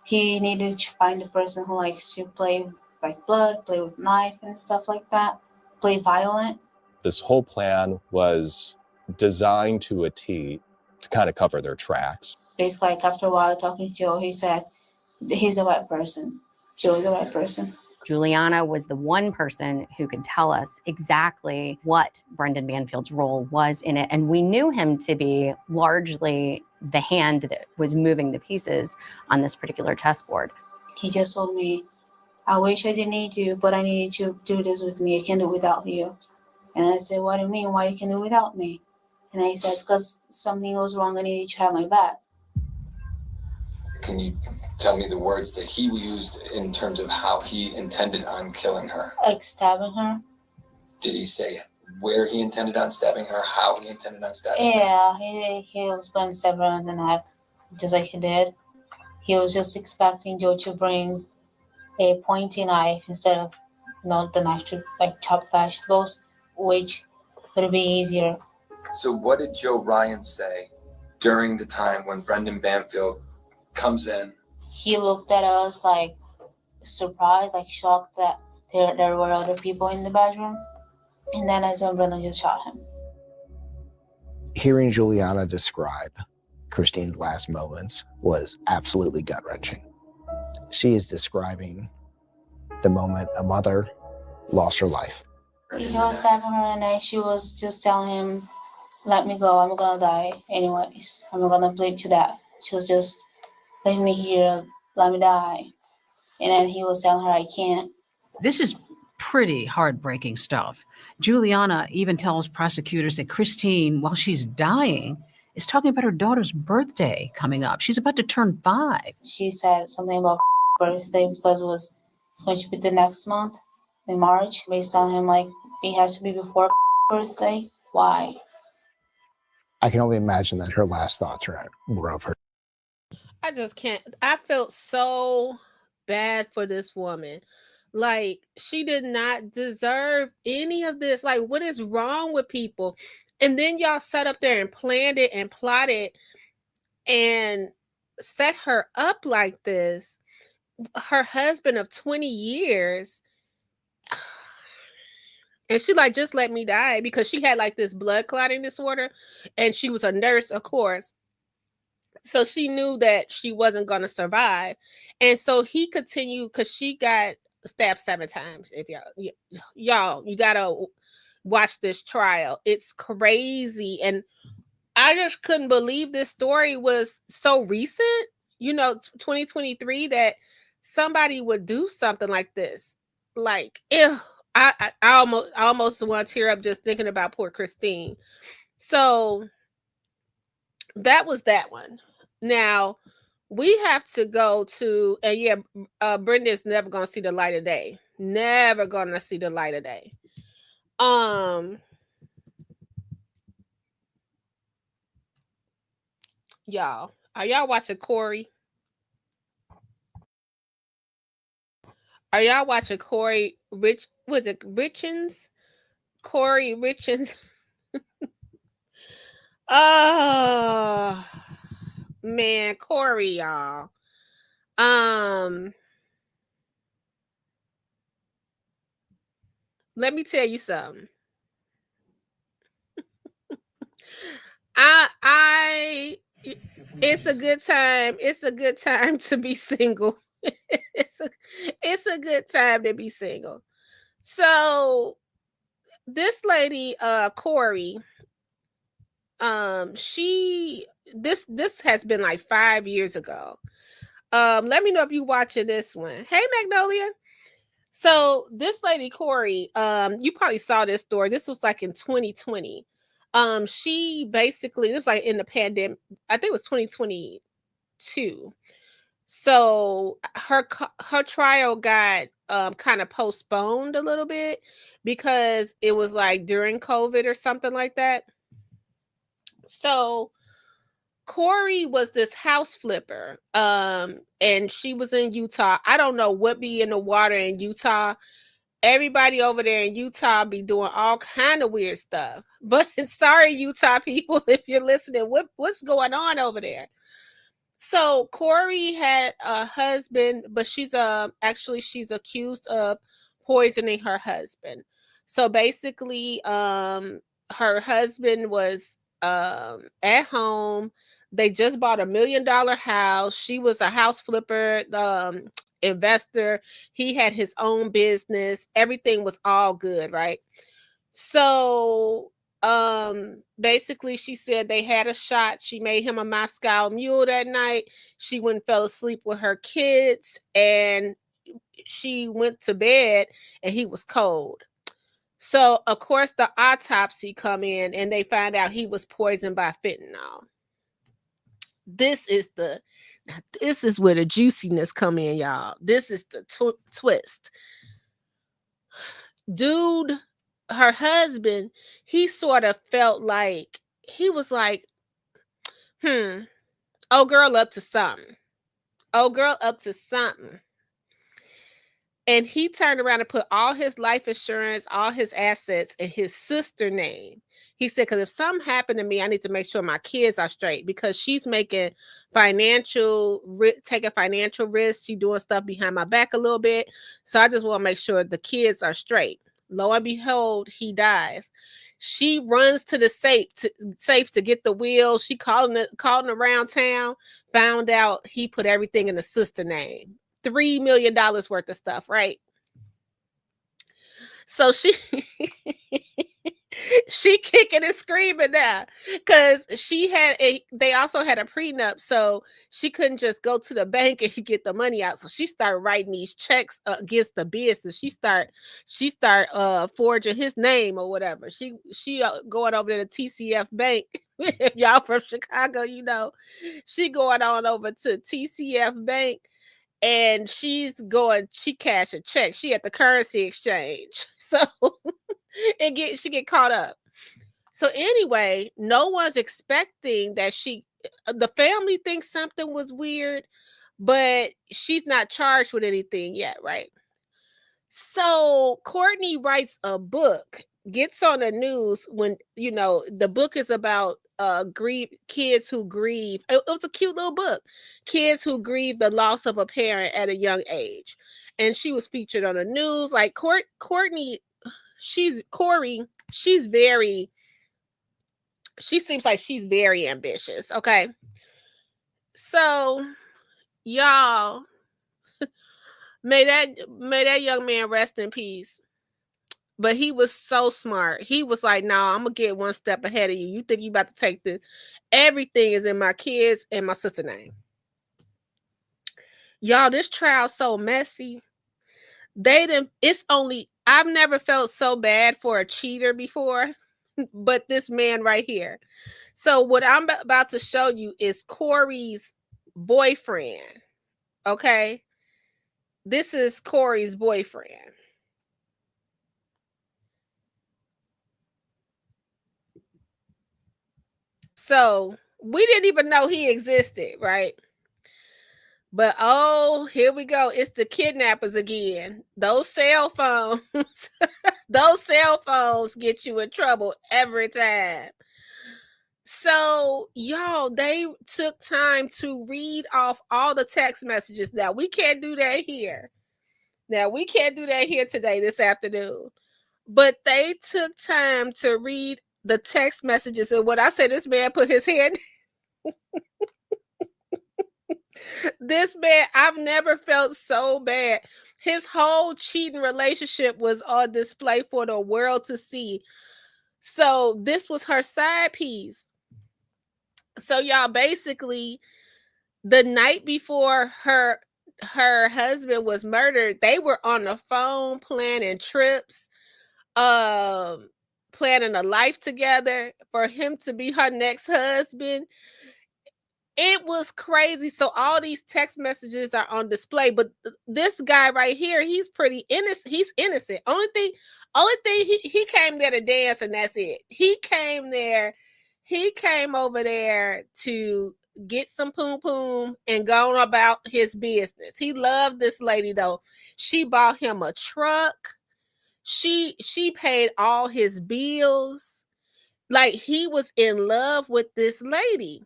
he needed to find a person who likes to play like blood, play with knife and stuff like that, play violent. This whole plan was designed to a T to kind of cover their tracks. Basically, like after a while talking to Joe, he said he's the right person. Joe's the right person. Juliana was the one person who could tell us exactly what Brendan Banfield's role was in it. And we knew him to be largely the hand that was moving the pieces on this particular chessboard. He just told me, I wish I didn't need you, but I need you to do this with me. I can't do it without you. And I said, what do you mean? Why you can do it without me? And he said, because something goes wrong, I need you to have my back. Can you tell me the words that he used in terms of how he intended on killing her? Like stabbing her? Did he say where he intended on stabbing her, how he intended on stabbing her? Yeah, he was going to stab her on the neck, just like he did. He was just expecting Joe to bring a pointy knife instead of the knife to like chop vegetables, which would be easier. So what did Joe Ryan say during the time when Brendan Banfield comes in? He looked at us like surprised, like shocked that there were other people in the bedroom. And then that's when Brendan just shot him. Hearing Juliana describe Christine's last moments was absolutely gut-wrenching. She is describing the moment a mother lost her life. He was stabbing her and then she was just telling him, let me go, I'm gonna die anyways. I'm gonna bleed to death. She was just, leave me here, let me die. And then he was telling her, I can't. This is pretty heartbreaking stuff. Juliana even tells prosecutors that Christine, while she's dying, is talking about her daughter's birthday coming up. She's about to turn 5. She said something about birthday because it's going to be the next month in March. Based on him, like, it has to be before birthday. Why? I can only imagine that her last thoughts were of her. I just can't. I felt so bad for this woman. Like, she did not deserve any of this. Like, what is wrong with people? And then y'all sat up there and planned it and plotted and set her up like this. Her husband of 20 years. And she like, just let me die, because she had like this blood clotting disorder, and she was a nurse, of course. So she knew that she wasn't going to survive. And so he continued, because she got stabbed 7 times. If y'all, you got to watch this trial. It's crazy. And I just couldn't believe this story was so recent, 2023, that somebody would do something like this. Like, ew, I almost want to tear up just thinking about poor Christine. So that was that one. Now we have to go to, and Brenda's never gonna see the light of day. Never gonna see the light of day. Y'all, are y'all watching Kouri? Are y'all watching Kouri Richins? Kouri Richins. Oh man, Kouri, y'all. Let me tell you something. It's a good time. It's a good time to be single. it's a good time to be single. So this lady, Kouri, this has been like 5 years ago. Let me know if you watching this one. Hey, Magnolia. So this lady, Kouri, you probably saw this story. This was like in 2020. She basically, this was like in the pandemic. I think it was 2022. So her trial got kind of postponed a little bit, because it was like during COVID or something like that. So Kouri was this house flipper, and she was in Utah. I don't know what be in the water in Utah. Everybody over there in Utah be doing all kind of weird stuff. But sorry, Utah people, if you're listening, what's going on over there? So Kouri had a husband, but she's accused of poisoning her husband. So basically, her husband was at home. They just bought $1 million house. She was a house flipper, investor. He had his own business. Everything was all good, right? So basically she said they had a shot. She made him a Moscow Mule that night. She went and fell asleep with her kids, and she went to bed, and he was cold. So of course the autopsy come in, and they find out he was poisoned by fentanyl. This is where the juiciness come in, y'all. This is the twist. Dude, her husband, he sort of felt like, he was like, oh girl up to something. Oh girl up to something. And he turned around and put all his life insurance, all his assets in his sister's name. He said, because if something happened to me, I need to make sure my kids are straight, because she's taking financial risks. She's doing stuff behind my back a little bit. So I just want to make sure the kids are straight. Lo and behold, he dies. She runs to the safe to get the will. She called around town, found out he put everything in the sister name. $3 million worth of stuff, right? So she kicking and screaming now, because they also had a prenup, so she couldn't just go to the bank and get the money out. So she started writing these checks against the business. She start forging his name or whatever. She going over to the TCF Bank. If y'all from Chicago, she going on over to TCF Bank. And she cashed a check. She at the currency exchange. So she get caught up. So anyway, no one's expecting that the family thinks something was weird, but she's not charged with anything yet, right? So Courtney writes a book, gets on the news when, you know, the book is about kids who grieve. It was a cute little book. Kids who grieve the loss of a parent at a young age. And she was featured on the news. Like Courtney, Kouri, she seems like she's very ambitious, okay? So y'all, may that young man rest in peace. But he was so smart. He was like, "Nah, I'm gonna get one step ahead of you. You think you about to take this? Everything is in my kids and my sister's name." Y'all, this trial's so messy. I've never felt so bad for a cheater before, but this man right here. So what I'm about to show you is Kouri's boyfriend. Okay? This is Kouri's boyfriend. So we didn't even know he existed, right? But oh, here we go. It's the kidnappers again. Those cell phones, those cell phones get you in trouble every time. So, y'all, they took time to read off all the text messages. Now, we can't do that here. Today, this afternoon. But they took time to read the text messages. And when I say this man put his hand, this man, I've never felt so bad. His whole cheating relationship was on display for the world to see. So this was her side piece. So y'all, basically, the night before her husband was murdered, they were on the phone planning trips, planning a life together for him to be her next husband. It was crazy. So all these text messages are on display, but this guy right here, he's pretty innocent. He's innocent. Only thing he came there to dance, and that's it. He came over there to get some poom poom and go on about his business. He loved this lady though. She bought him a truck. She paid all his bills. Like, he was in love with this lady.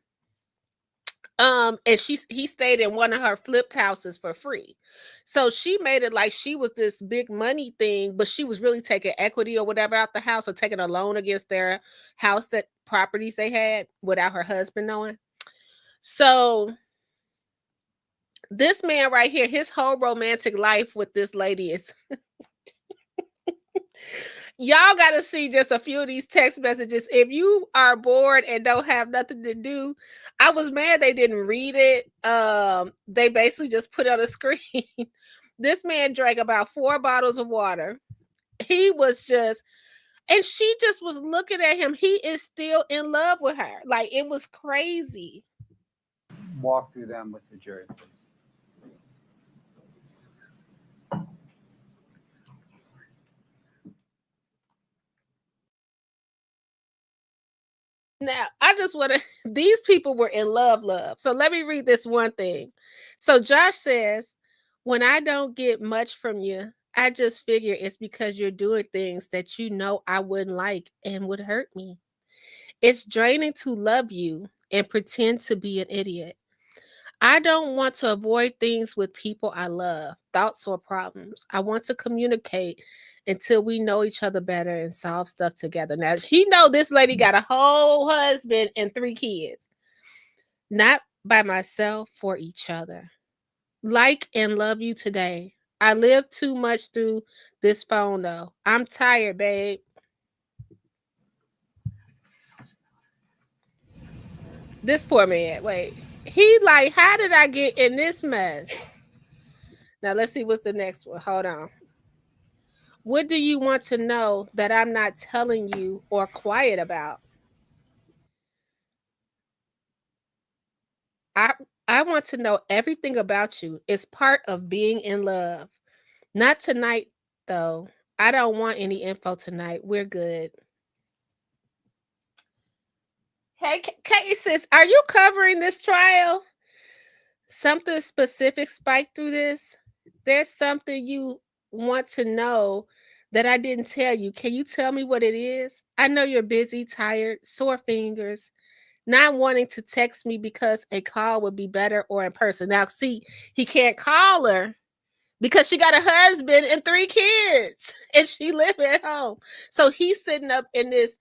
And he stayed in one of her flipped houses for free. So she made it like she was this big money thing, but she was really taking equity or whatever out the house, or taking a loan against their house, that properties they had, without her husband knowing. So this man right here, his whole romantic life with this lady is y'all got to see just a few of these text messages. If you are bored and don't have nothing to do, I was mad they didn't read it. They basically just put it on a screen. This man drank about 4 bottles of water. He was just, and she just was looking at him. He is still in love with her. Like, it was crazy. Walk through them with the jury, please. Now, I just want to, these people were in love. So let me read this one thing. So Josh says, when I don't get much from you, I just figure it's because you're doing things that you know I wouldn't like and would hurt me. It's draining to love you and pretend to be an idiot. I don't want to avoid things with people I love, thoughts or problems. I want to communicate until we know each other better and solve stuff together. Now, he know this lady got a whole husband and 3 kids. Not by myself, for each other. Like and love you today. I live too much through this phone though. I'm tired, babe. This poor man, wait. He like, how did I get in this mess? Now let's see what's the next one. Hold on. What do you want to know that I'm not telling you or quiet about? I want to know everything about you. It's part of being in love. Not tonight, though. I don't want any info tonight. We're good. Hey, Kay sis, are you covering this trial? something specific spiked through this. There's something you want to know that I didn't tell you. Can you tell me what it is? I know you're busy, tired, sore fingers, not wanting to text me because a call would be better or in person. Now, see, he can't call her because she got a husband and 3 kids and she live at home. So he's sitting up in this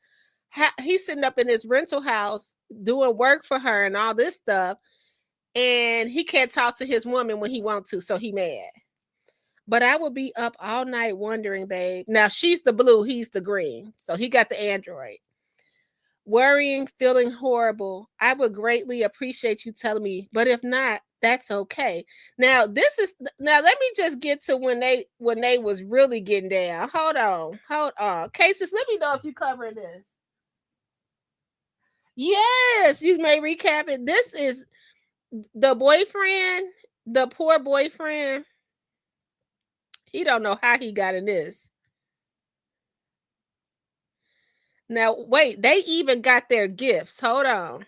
rental house doing work for her and all this stuff, and he can't talk to his woman when he wants to, so he mad. But I would be up all night wondering, babe. Now she's the blue, he's the green. So he got the Android. Worrying, feeling horrible. I would greatly appreciate you telling me, but if not, that's okay. Now let me just get to when they was really getting down. Hold on. Cases, let me know if you covering this. Yes, you may recap it. This is the boyfriend, the poor boyfriend. He don't know how he got in this. Now, wait, they even got their gifts. Hold on.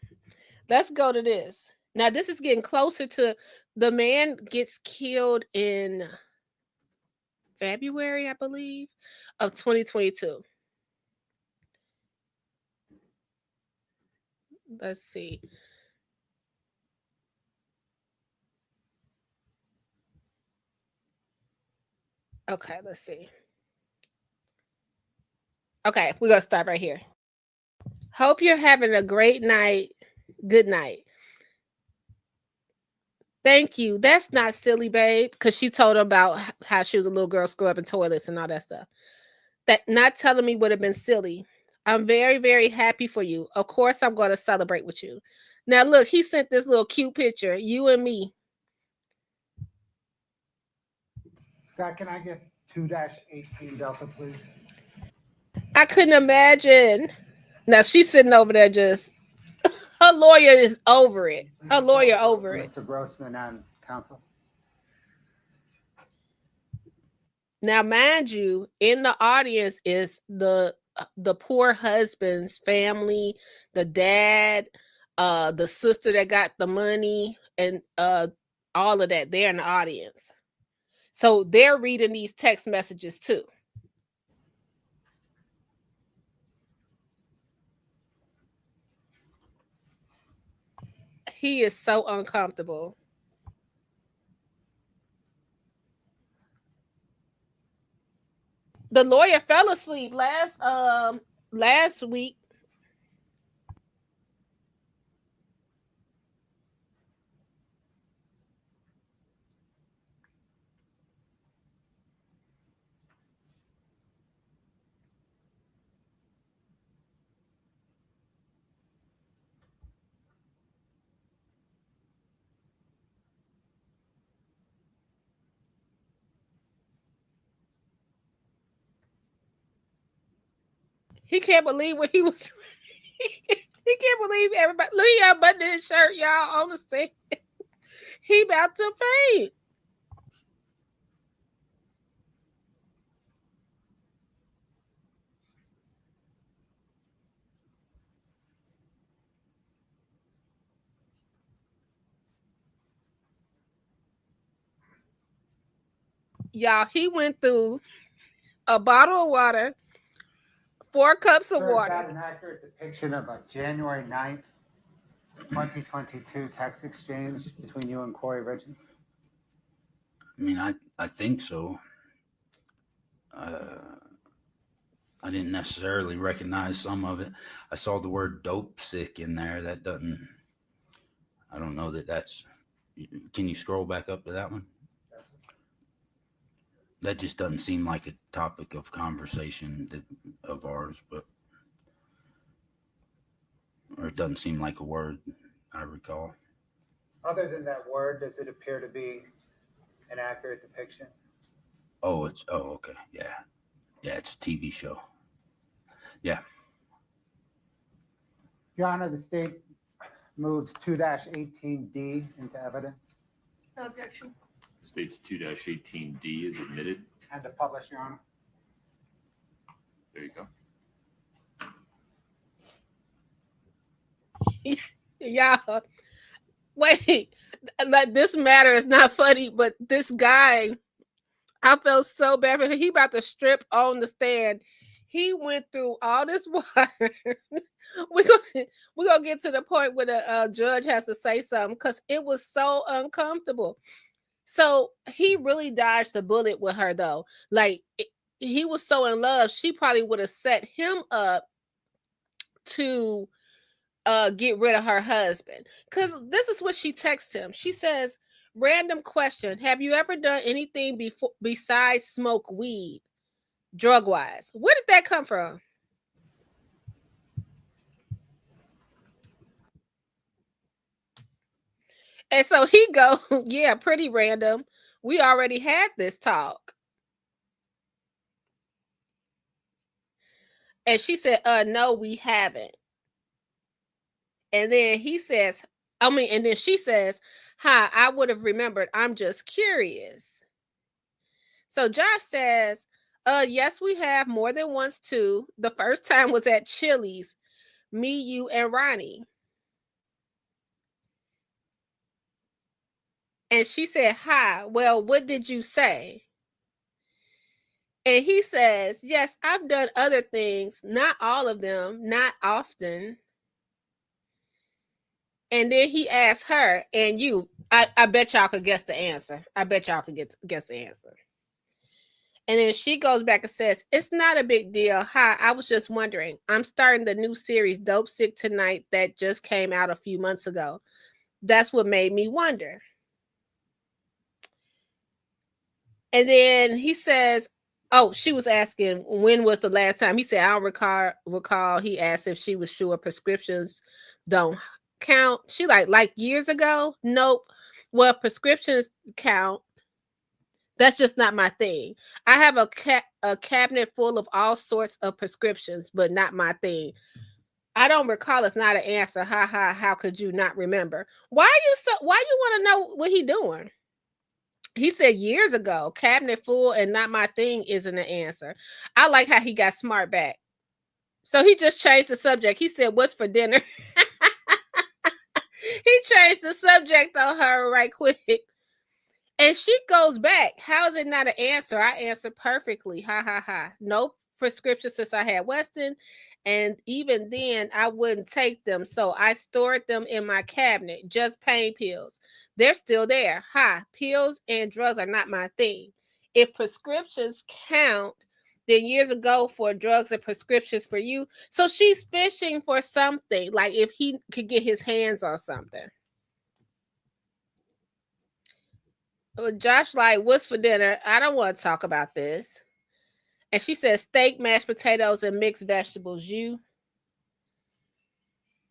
Let's go to this. Now, this is getting closer to the man gets killed in February, I believe, of 2022. Let's see. Okay, let's see. Okay, we're going to start right here. Hope you're having a great night. Good night. Thank you. That's not silly, babe, because she told him about how she was a little girl scrubbing toilets and all that stuff. That not telling me would have been silly. I'm very, very happy for you. Of course, I'm going to celebrate with you. Now, look, he sent this little cute picture, you and me. Scott, can I get 2-18 Delta, please? I couldn't imagine. Now, she's sitting over there just, her lawyer is over it. Her lawyer over it. Mr. Grossman and counsel. Now, mind you, in the audience is the poor husband's family, the dad, the sister that got the money, and all of that. They're in the audience. So they're reading these text messages too. He is so uncomfortable. The lawyer fell asleep last week. He can't believe what he was. He can't believe everybody. Look at y'all button his shirt, y'all, on the stage. He about to faint. Y'all, he went through a bottle of water, 4 cups of water. Is that an accurate depiction of a January 9th, 2022 text exchange between you and Kouri Richards? I mean, I think so. I didn't necessarily recognize some of it. I saw the word dope sick in there. That doesn't, I don't know that that's, can you scroll back up to that one? That just doesn't seem like a topic of conversation of ours, but, or it doesn't seem like a word I recall. Other than that word, does it appear to be an accurate depiction? Oh, okay. Yeah. Yeah, it's a TV show. Yeah. Your Honor, the state moves 2-18D into evidence. No objection. States 2-18D is admitted. And to publish, Your Honor. There you go. Yeah. Wait, like this matter is not funny, but this guy, I felt so bad for him. He about to strip on the stand. He went through all this water. We're gonna get to the point where the judge has to say something because it was so uncomfortable. So he really dodged the bullet with her though. Like he was so in love, she probably would have set him up to get rid of her husband. Because this is what she texts him. She says, random question. Have you ever done anything before besides smoke weed, drug wise? Where did that come from? And so he go, yeah, pretty random. We already had this talk. And she said, no, we haven't. And then he says, and then she says, hi, I would have remembered. I'm just curious. So Josh says, yes, we have more than once too. The first time was at Chili's, me, you, and Ronnie. And she said, hi, well, what did you say? And he says, yes, I've done other things, not all of them, not often. And then he asked her, and you, I bet y'all could guess the answer. I bet y'all could guess the answer. And then she goes back and says, it's not a big deal. Hi, I was just wondering. I'm starting the new series, Dope Sick Tonight, that just came out a few months ago. That's what made me wonder. And then he says, oh, she was asking, when was the last time? He said, I don't recall. He asked if she was sure prescriptions don't count. She like years ago? Nope. Well, prescriptions count. That's just not my thing. I have a cabinet full of all sorts of prescriptions, but not my thing. I don't recall. It's not an answer. Ha ha. How could you not remember? Why you want to know what he doing? He said years ago, cabinet full and not my thing isn't an answer. I like how he got smart back. So he just changed the subject. He said, what's for dinner? He changed the subject on her right quick. And she goes back. How is it not an answer? I answered perfectly. Ha ha ha. No prescription since I had Weston. And even then, I wouldn't take them. So I stored them in my cabinet. Just pain pills. They're still there. Ha. Pills and drugs are not my thing. If prescriptions count, then years ago for drugs and prescriptions for you. So she's fishing for something. Like if he could get his hands on something. Josh like, what's for dinner? I don't want to talk about this. And she says steak, mashed potatoes, and mixed vegetables. You.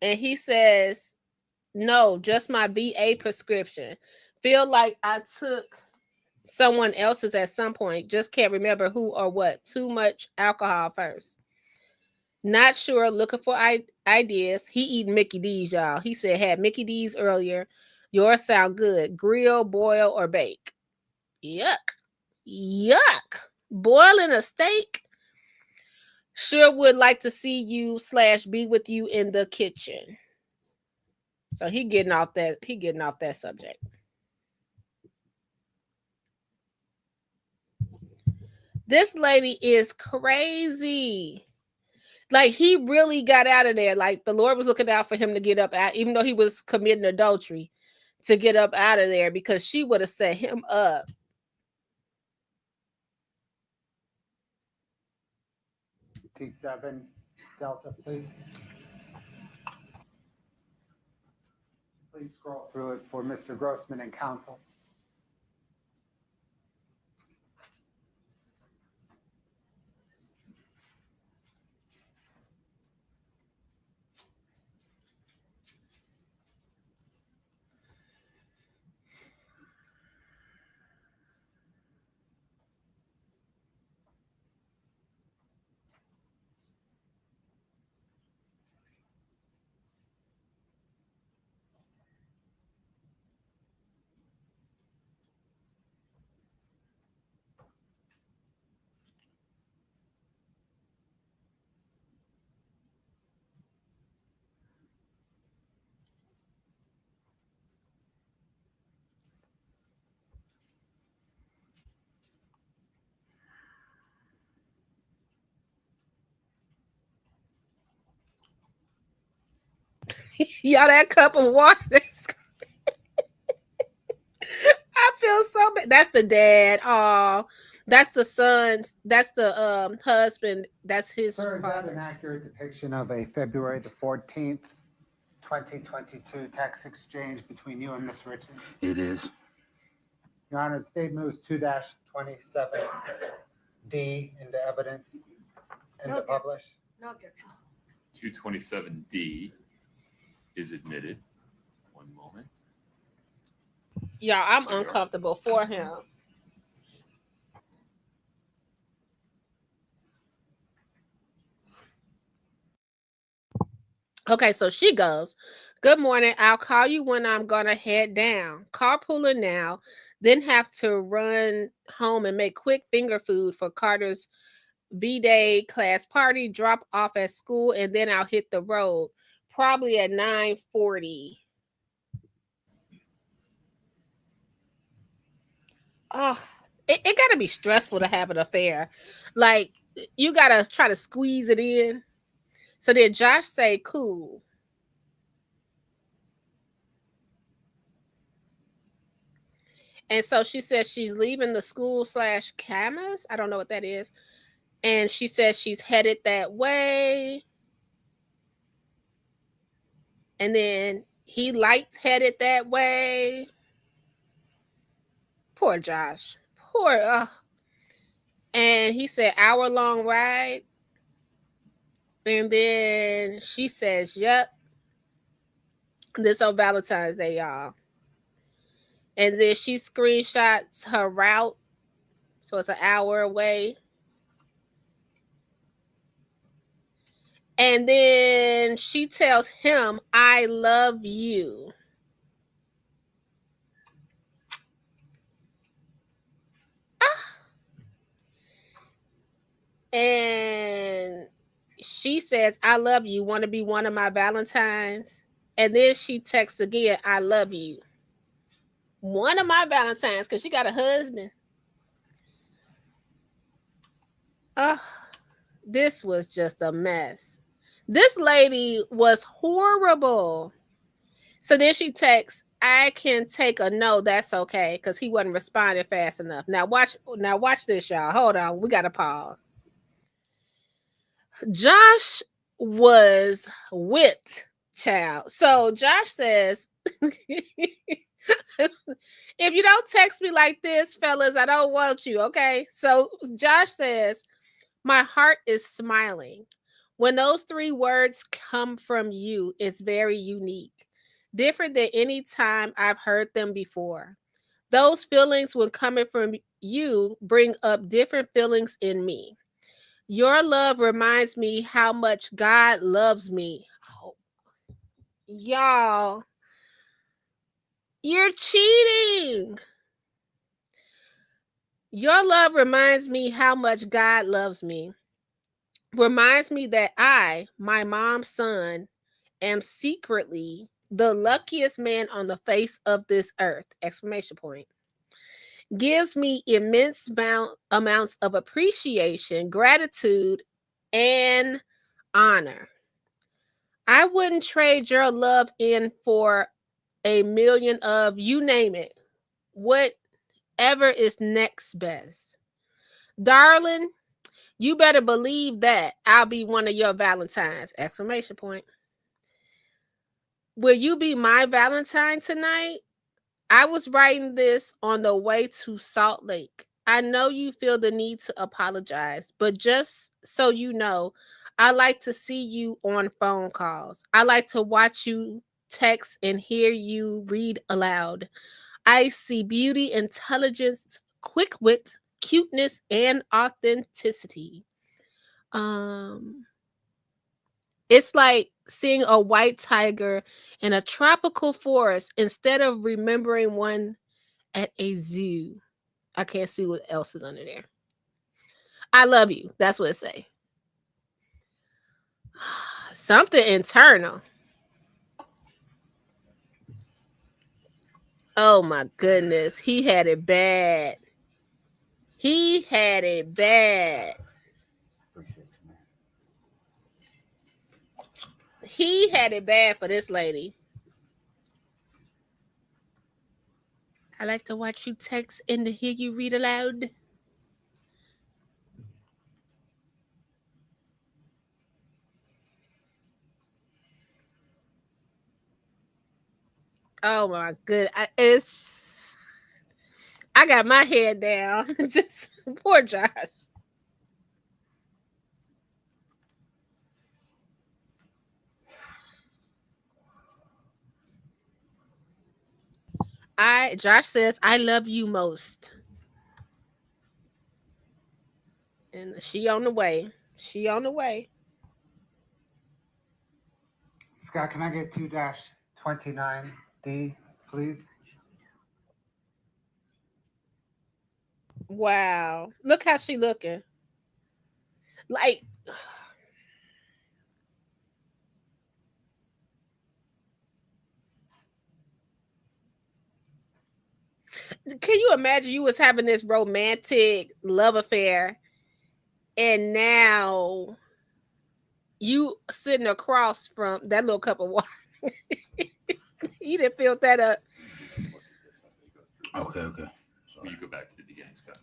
And he says, no, just my VA prescription. Feel like I took someone else's at some point. Just can't remember who or what. Too much alcohol first. Not sure. Looking for ideas. He eating Mickey D's, y'all. He said had Mickey D's earlier. Yours sound good. Grill, boil, or bake. Yuck. Yuck. Boiling a steak. Sure would like to see you / be with you in the kitchen. So he getting off that subject. This lady is crazy. Like he really got out of there. Like the Lord was looking out for him to get up out, even though he was committing adultery, to get up out of there because she would have set him up. T7 Delta, please. Please scroll through it for Mr. Grossman and counsel. Y'all, that cup of water. I feel so bad. That's the dad. Oh, that's the son's. That's the husband. That's his Sir, is that father. an accurate depiction of a February the 14th, 2022 text exchange between you and Miss Richards? It is. Your Honor, the state moves 2-27D into evidence and to publish. No objection. 227D is admitted. One moment. Y'all, I'm uncomfortable for him. Okay, so she goes, "Good morning. I'll call you when I'm going to head down. Carpooling now, then have to run home and make quick finger food for Carter's V-Day class party, drop off at school, and then I'll hit the road, probably at 9:40. Oh, it got to be stressful to have an affair. Like, you got to try to squeeze it in. So then Josh say, cool. And so she says she's leaving the school / campus. I don't know what that is. And she says she's headed that way. And then he headed that way. Poor Josh. Poor. And he said, hour-long ride. And then she says, yep. This on Valentine's Day, y'all. And then she screenshots her route. So it's an hour away. And then she tells him, I love you. And she says, I love you. Want to be one of my Valentines? And then she texts again, I love you. One of my Valentines, because she got a husband. This was just a mess. This lady was horrible. So then she texts, I can take a no, that's okay, because he wasn't responding fast enough. Now watch this, y'all. Hold on, we gotta pause. Josh was whipped, child. So Josh says, if you don't text me like this, fellas, I don't want you, okay? So Josh says, my heart is smiling. When those 3 words come from you, it's very unique. Different than any time I've heard them before. Those feelings when coming from you bring up different feelings in me. Your love reminds me how much God loves me. Oh, y'all, you're cheating. Your love reminds me how much God loves me. Reminds me that I, my mom's son, am secretly the luckiest man on the face of this earth! Exclamation point. Gives me immense amounts of appreciation, gratitude, and honor. I wouldn't trade your love in for a million of, you name it, whatever is next best. Darling, you better believe that I'll be one of your Valentines! Exclamation point. Will you be my Valentine tonight? I was writing this on the way to Salt Lake. I know you feel the need to apologize, but just so you know, I like to see you on phone calls. I like to watch you text and hear you read aloud. I see beauty, intelligence, quick wit, cuteness, and authenticity. It's like seeing a white tiger in a tropical forest instead of remembering one at a zoo. I can't see what else is under there. I love you. That's what it say. Something internal. Oh my goodness. He had it bad. He had it bad. He had it bad for this lady. I like to watch you text and to hear you read aloud. Oh my good. I got my head down. Just poor Josh. Josh says, I love you most. And she on the way. She on the way. Scott, can I get 2-29D, please? Wow. Look how she looking. Like, can you imagine you was having this romantic love affair and now you sitting across from that little cup of water? You didn't fill that up. Okay. Will you go back to the beginning, Scott?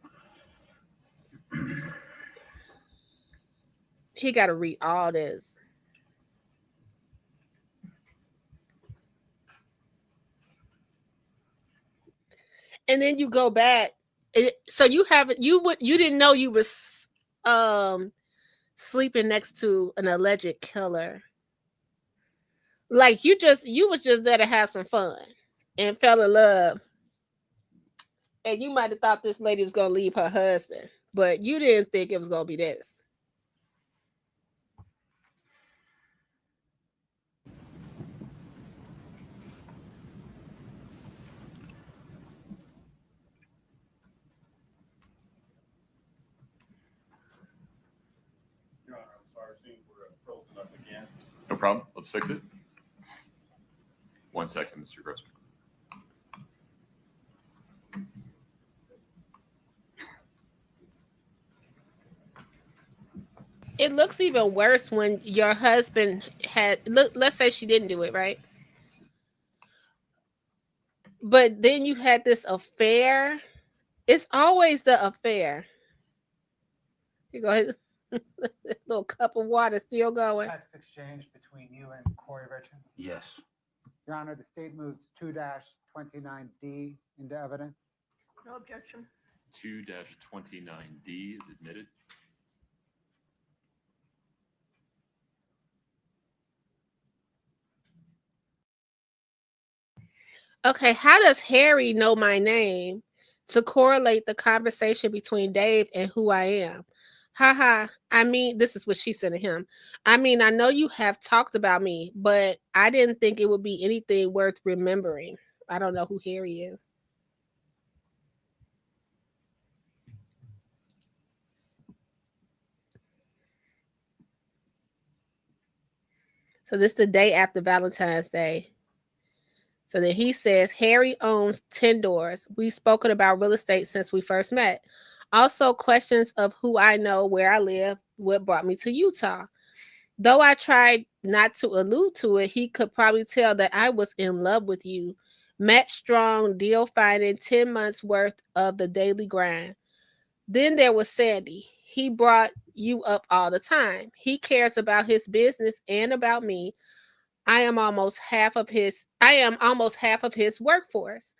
He got to read all this. And then you go back. So you haven't, you didn't know you was sleeping next to an alleged killer. Like you was just there to have some fun and fell in love. And you might have thought this lady was gonna leave her husband, but you didn't think it was gonna be this. Your Honor, I'm sorry, seeing we're frozen up again. No problem. Let's fix it. 1 second, Mr. Grossman. It looks even worse when your husband let's say she didn't do it, right? But then you had this affair. It's always the affair. You go ahead. Little cup of water still going. Text exchange between you and Kouri Richards. Yes. Your Honor, the state moves 2-29D into evidence. No objection. 2-29D is admitted. Okay, how does Harry know my name to correlate the conversation between Dave and who I am? Haha. I mean, this is what she said to him. I mean, I know you have talked about me, but I didn't think it would be anything worth remembering. I don't know who Harry is. So this is the day after Valentine's Day. So then he says, Harry owns 10 doors. We've spoken about real estate since we first met. Also, questions of who I know, where I live, what brought me to Utah. Though I tried not to allude to it, he could probably tell that I was in love with you. Match strong, deal finding, 10 months worth of the daily grind. Then there was Sandy. He brought you up all the time. He cares about his business and about me. I am almost half of his workforce.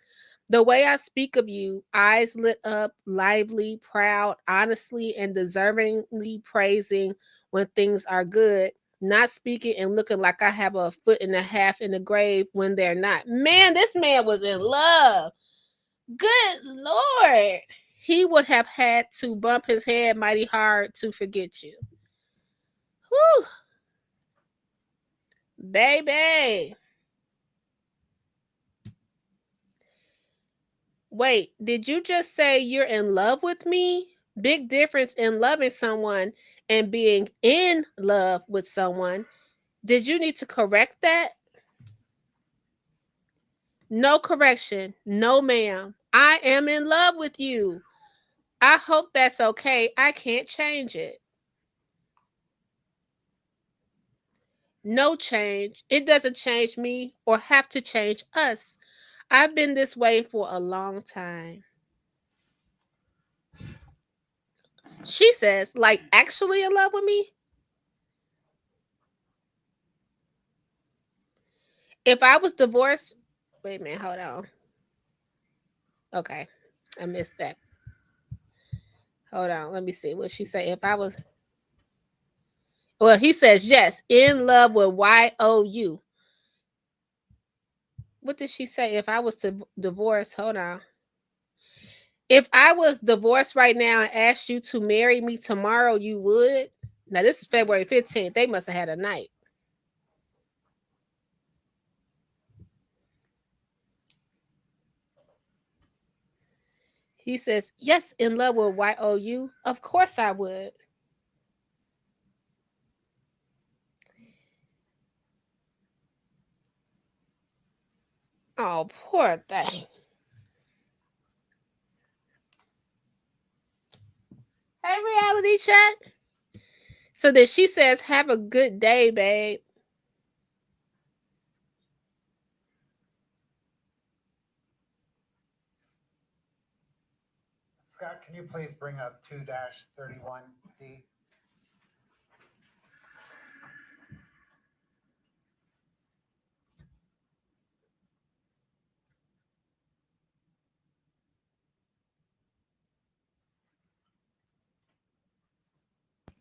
The way I speak of you, eyes lit up, lively, proud, honestly, and deservingly praising when things are good, not speaking and looking like I have a foot and a half in the grave when they're not. Man, this man was in love. Good Lord. He would have had to bump his head mighty hard to forget you. Whew. Baby. Wait, did you just say you're in love with me? Big difference in loving someone and being in love with someone. Did you need to correct that? No correction. No, ma'am. I am in love with you. I hope that's okay. I can't change it. No change. It doesn't change me or have to change us. I've been this way for a long time. She says, like, actually in love with me? If I was divorced, wait a minute, hold on. Okay, I missed that. Hold on, let me see what she say. If I was, well, he says yes, in love with YOU. What did she say? If I was to divorce, hold on. If I was divorced right now and asked you to marry me tomorrow, you would? Now this is February 15th. They must have had a night. He says, yes, in love with YOU. Of course I would. Oh, poor thing. Hey, reality chat. So then she says, have a good day, babe. Scott, can you please bring up 2-31D?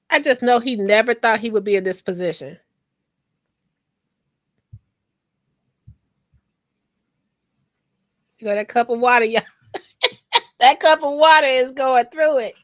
I just know he never thought he would be in this position. You know, that cup of water, y'all. That cup of water is going through it.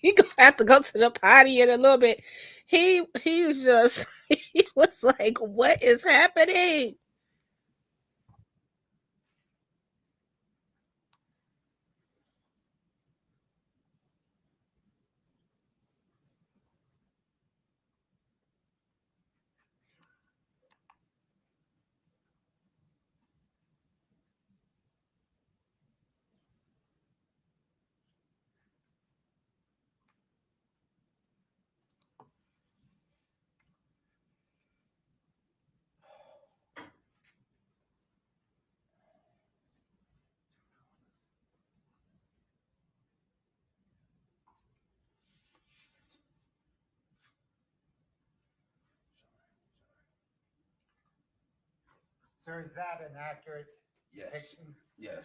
He gonna have to go to the potty in a little bit. He was just he was like, what is happening? Sir, is that an accurate Yes. depiction? Yes.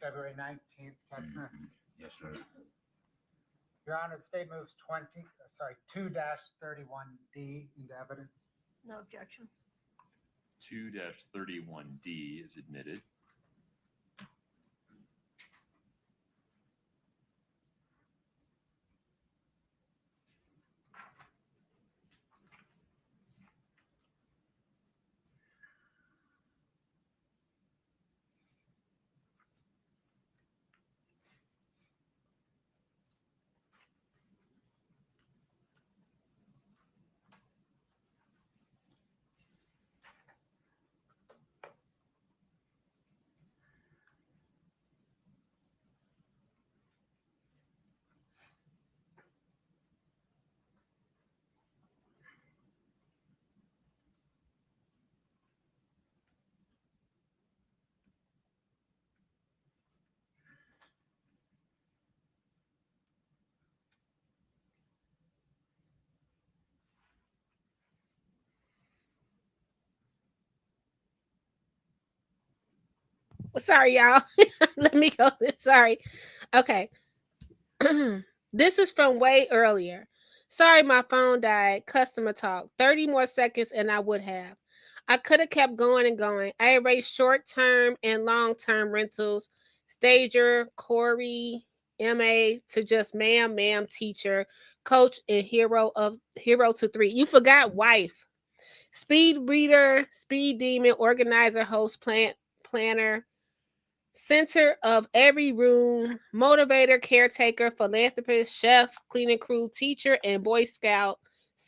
February 19th text message? Yes, sir. Your Honor, the state moves 2-31D into evidence. No objection. 2-31D is admitted. Sorry, y'all. Let me go. Sorry. Okay. This is from way earlier. Sorry, my phone died. Customer talk. 30 more seconds and I would have. I could have kept going and going. I erased short term and long term rentals, stager, Kouri, MA, to just ma'am, teacher, coach, and hero to 3. You forgot wife. Speed reader, speed demon, organizer, host, planner, center of every room, motivator, caretaker, philanthropist, chef, cleaning crew, teacher, and Boy Scout,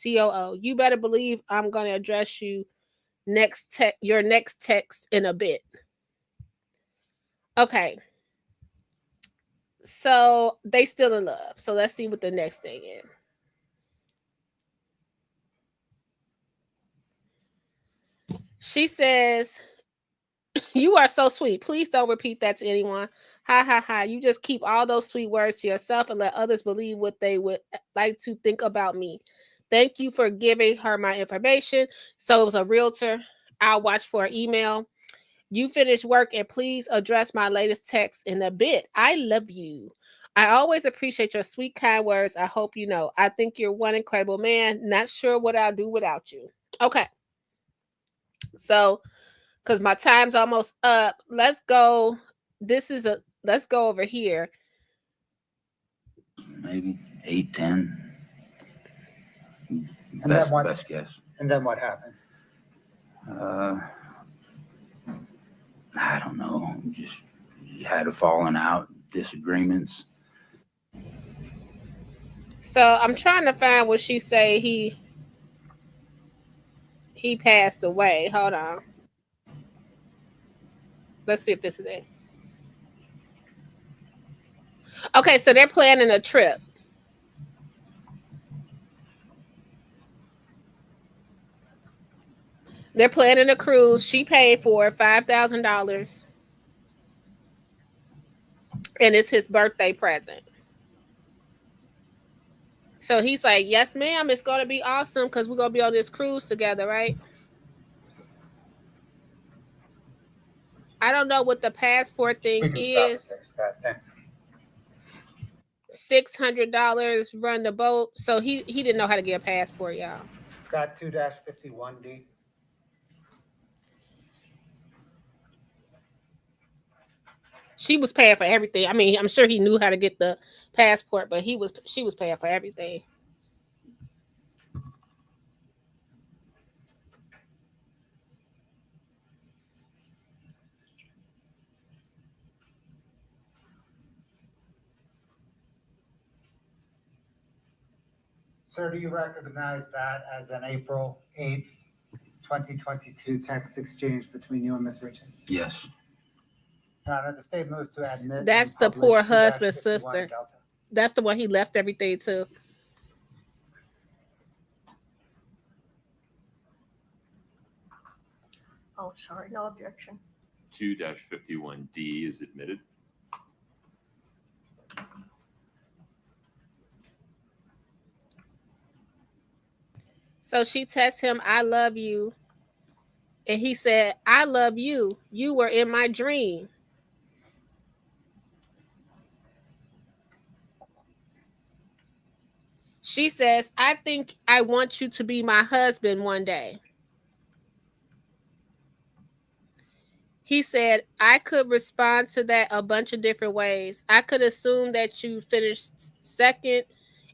COO. You better believe I'm going to address you your next text in a bit. Okay. So they still in love. So let's see what the next thing is. She says, "You are so sweet. Please don't repeat that to anyone. Ha ha ha. You just keep all those sweet words to yourself and let others believe what they would like to think about me. Thank you for giving her my information." So it was a realtor. I'll watch for an email. You finish work and please address my latest text in a bit. I love you. I always appreciate your sweet, kind words. I hope you know. I think you're one incredible man. Not sure what I'll do without you. Okay. So, because my time's almost up, let's go. Let's go over here. Maybe 8, 10. And Best guess. And then what happened? I don't know. Just had a falling out, disagreements. So I'm trying to find what she say he passed away. Hold on. Let's see if this is it. Okay, so they're planning a trip. They're planning a cruise. She paid for $5,000. And it's his birthday present. So he's like, "Yes, ma'am, it's going to be awesome because we're going to be on this cruise together, right?" I don't know what the passport thing is. Thanks. $600 run the boat. So he didn't know how to get a passport, y'all. Scott 2-51D. She was paying for everything. I mean, I'm sure he knew how to get the passport, but she was paying for everything. Sir, do you recognize that as an April 8th, 2022 text exchange between you and Ms. Richards? Yes. Now, the state moves to admit. That's the poor husband's sister. Delta. That's the one he left everything to. Oh, sorry, no objection. 2-51D is admitted. So she texts him, "I love you." And he said, "I love you. You were in my dream." She says, "I think I want you to be my husband one day." He said, "I could respond to that a bunch of different ways. I could assume that you finished second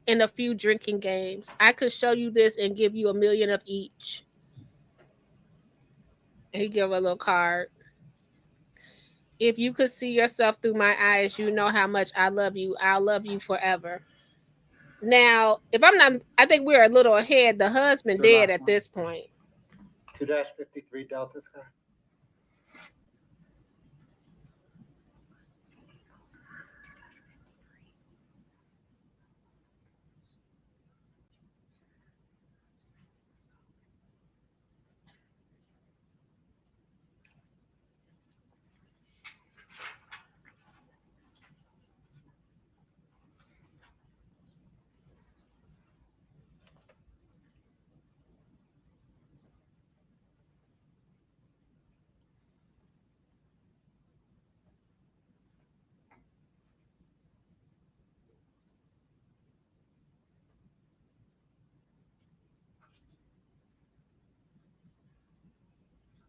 in a few drinking games. I could show you this and give you $1 million of each." And he gave her a little card. "If you could see yourself through my eyes, you know how much I love you. I'll love you forever." Now, if I'm not, I think we're a little ahead. The husband dead at this point. 2-53 Delta, Scott.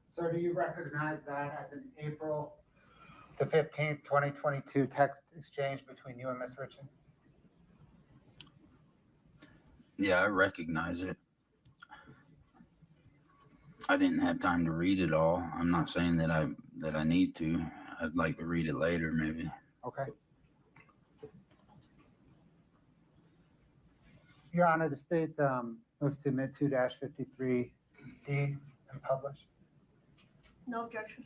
Sir, do you recognize that as an April The 15th, 2022 text exchange between you and Miss Richards? Yeah, I recognize it. I didn't have time to read it all. I'm not saying that I need to. I'd like to read it later, maybe. Okay. Your Honor, the state moves to admit 2-53D and publish. No objection.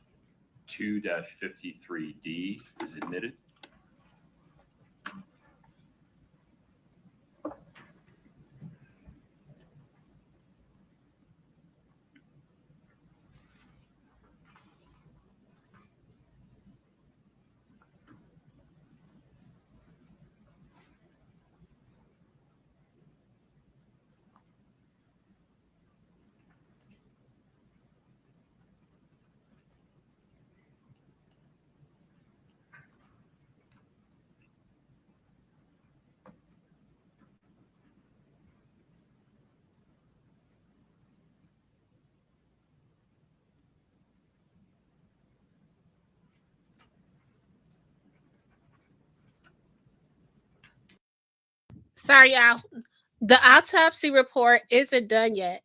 2-53D is admitted. Sorry, y'all. The autopsy report isn't done yet,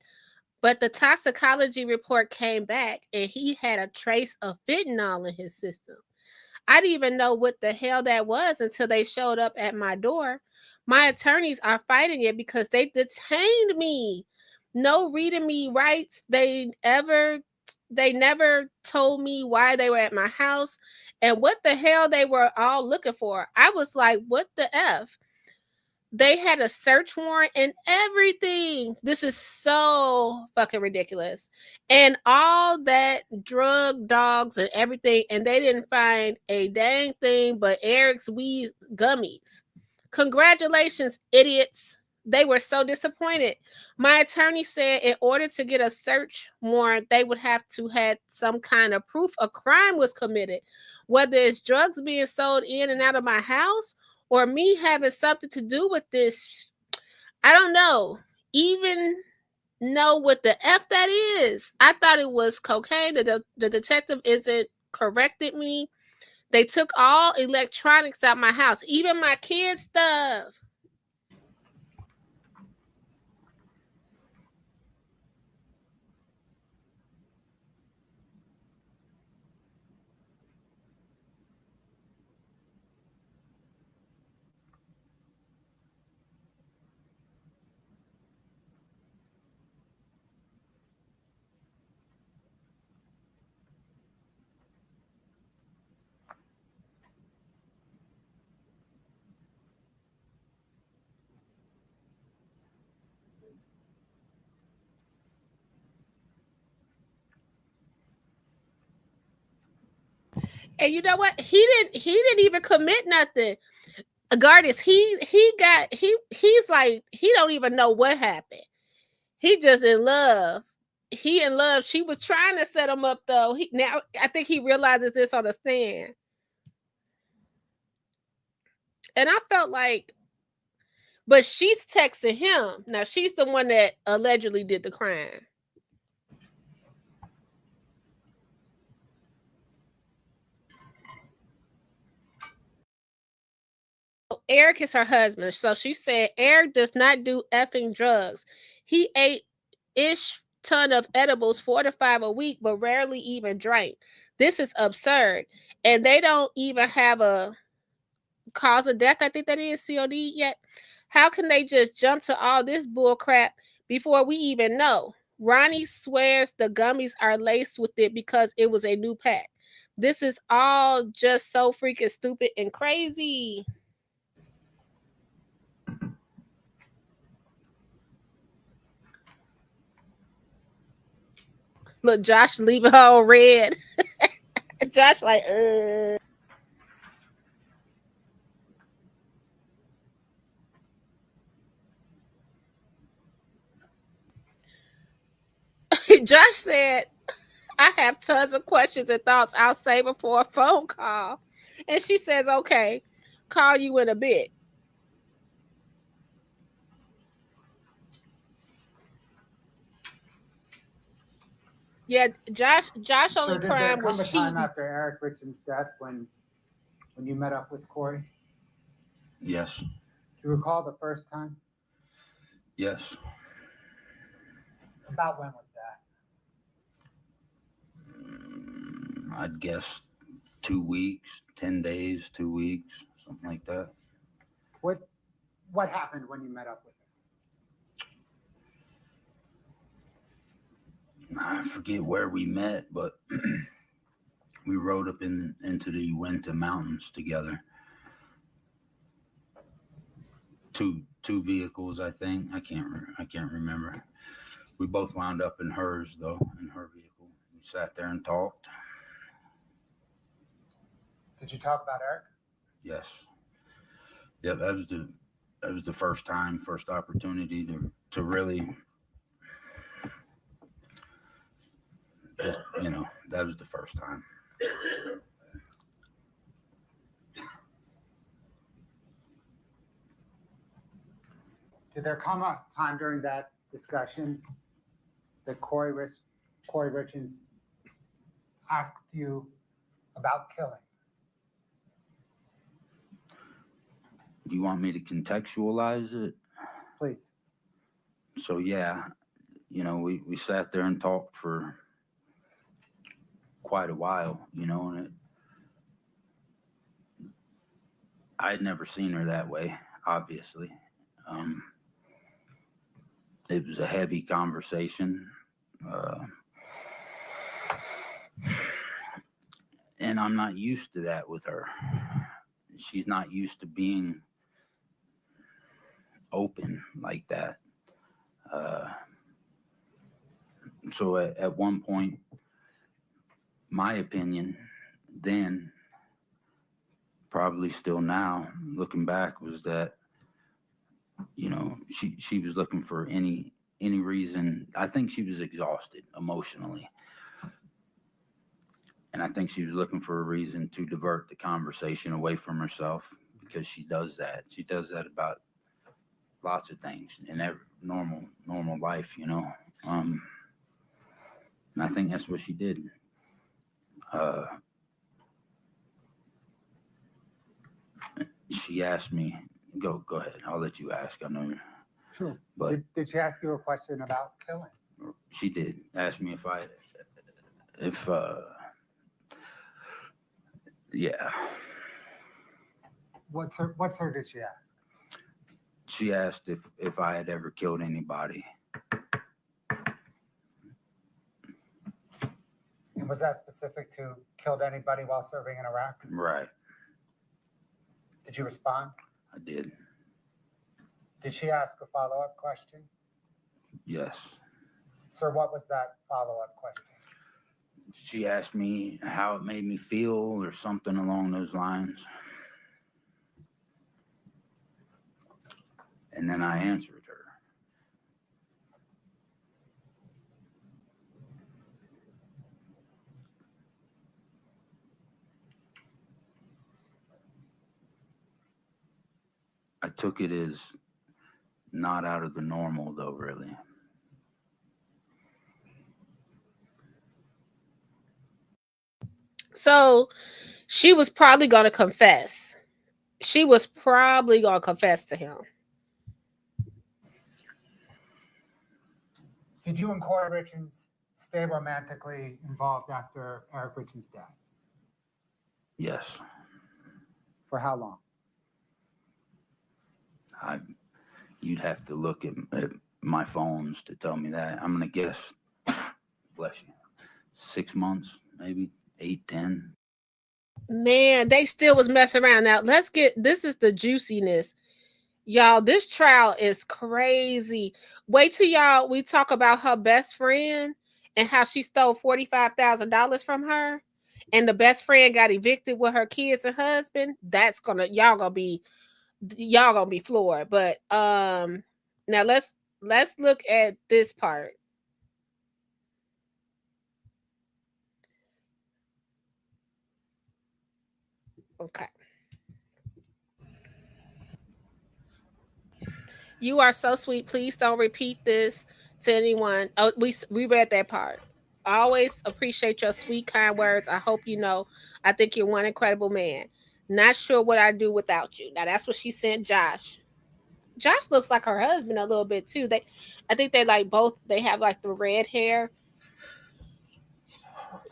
but the toxicology report came back and he had a trace of fentanyl in his system. I didn't even know what the hell that was until they showed up at my door. My attorneys are fighting it because they detained me. No reading me rights. They never told me why they were at my house and what the hell they were all looking for. I was like, what the F? They had a search warrant and everything. This is so fucking ridiculous. And all that drug dogs and everything, and they didn't find a dang thing but Eric's weed gummies. Congratulations, idiots. They were so disappointed. My attorney said in order to get a search warrant, they would have to have some kind of proof a crime was committed, whether it's drugs being sold in and out of my house or me having something to do with this. I don't know. Even know what the F that is. I thought it was cocaine. The detective isn't corrected me. They took all electronics out my house, even my kids' stuff. And you know what? He didn't even commit nothing. Gardis, he's like, he don't even know what happened. He just in love. He in love. She was trying to set him up though. Now I think he realizes this on the stand. And I felt like, but she's texting him. Now she's the one that allegedly did the crime. Eric is her husband. So she said Eric does not do effing drugs. He ate ish ton of edibles, 4 to 5 a week, but rarely even drank. This is absurd. And they don't even have a cause of death, I think that is COD yet. How can they just jump to all this bull crap before we even know? Ronnie swears the gummies are laced with it because it was a new pack. This is all just so freaking stupid and crazy. Look, Josh leaving her on red. Josh like, Josh said, I have tons of questions and thoughts. I'll save it for a phone call. And she says, okay, call you in a bit. Yeah, Josh only So did there crime come was a time cheating. after Eric Richards' death when you met up with Kouri? Yes. Do you recall the first time? Yes. About when was that? I'd guess 2 weeks, 10 days, 2 weeks, something like that. What happened when you met up with him? I forget where we met, but we rode up into the Uinta Mountains together. Two vehicles, I think. I can't remember. We both wound up in hers, though, in her vehicle. We sat there and talked. Did you talk about Eric? Yes. Yeah, that was the first opportunity to really, just, that was the first time. Did there come a time during that discussion that Kouri Richards asked you about killing? Do you want me to contextualize it? Please. So yeah, we sat there and talked for quite a while, and I had never seen her that way, obviously. It was a heavy conversation. And I'm not used to that with her. She's not used to being open like that. So at one point, my opinion then, probably still now, looking back, was that, she was looking for any reason. I think she was exhausted emotionally. And I think she was looking for a reason to divert the conversation away from herself, because she does that. She does that about lots of things in every normal life, And I think that's what she did. She asked me, go ahead. I'll let you ask. I know you're. Sure. But did she ask you a question about killing? She did ask me yeah. What's her did she ask? She asked if I had ever killed anybody. And was that specific to killed anybody while serving in Iraq? Right. Did you respond? I did. Did she ask a follow-up question? Yes. Sir, what was that follow-up question? She asked me how it made me feel or something along those lines. And then I answered her. I took it as not out of the normal, though, really. So she was probably going to confess. She was probably going to confess to him. Did you and Kouri Richards stay romantically involved after Eric Richards' death? Yes. For how long? You'd have to look at my phones to tell me that. I'm going to guess, bless you, 6 months, maybe 8, 10. Man, they still was messing around. Now, this is the juiciness. Y'all, this trial is crazy. Wait till we talk about her best friend and how she stole $45,000 from her. And the best friend got evicted with her kids and husband. That's y'all gonna be floored. But now let's look at this part. Okay. You are so sweet. Please don't repeat this to anyone. Oh, we read that part. always appreciate your sweet, kind words. I hope you know I think you're one incredible man. Not sure what I'd do without you. Now that's what she sent Josh. Josh looks like her husband a little bit too. I think they like both. They have like the red hair.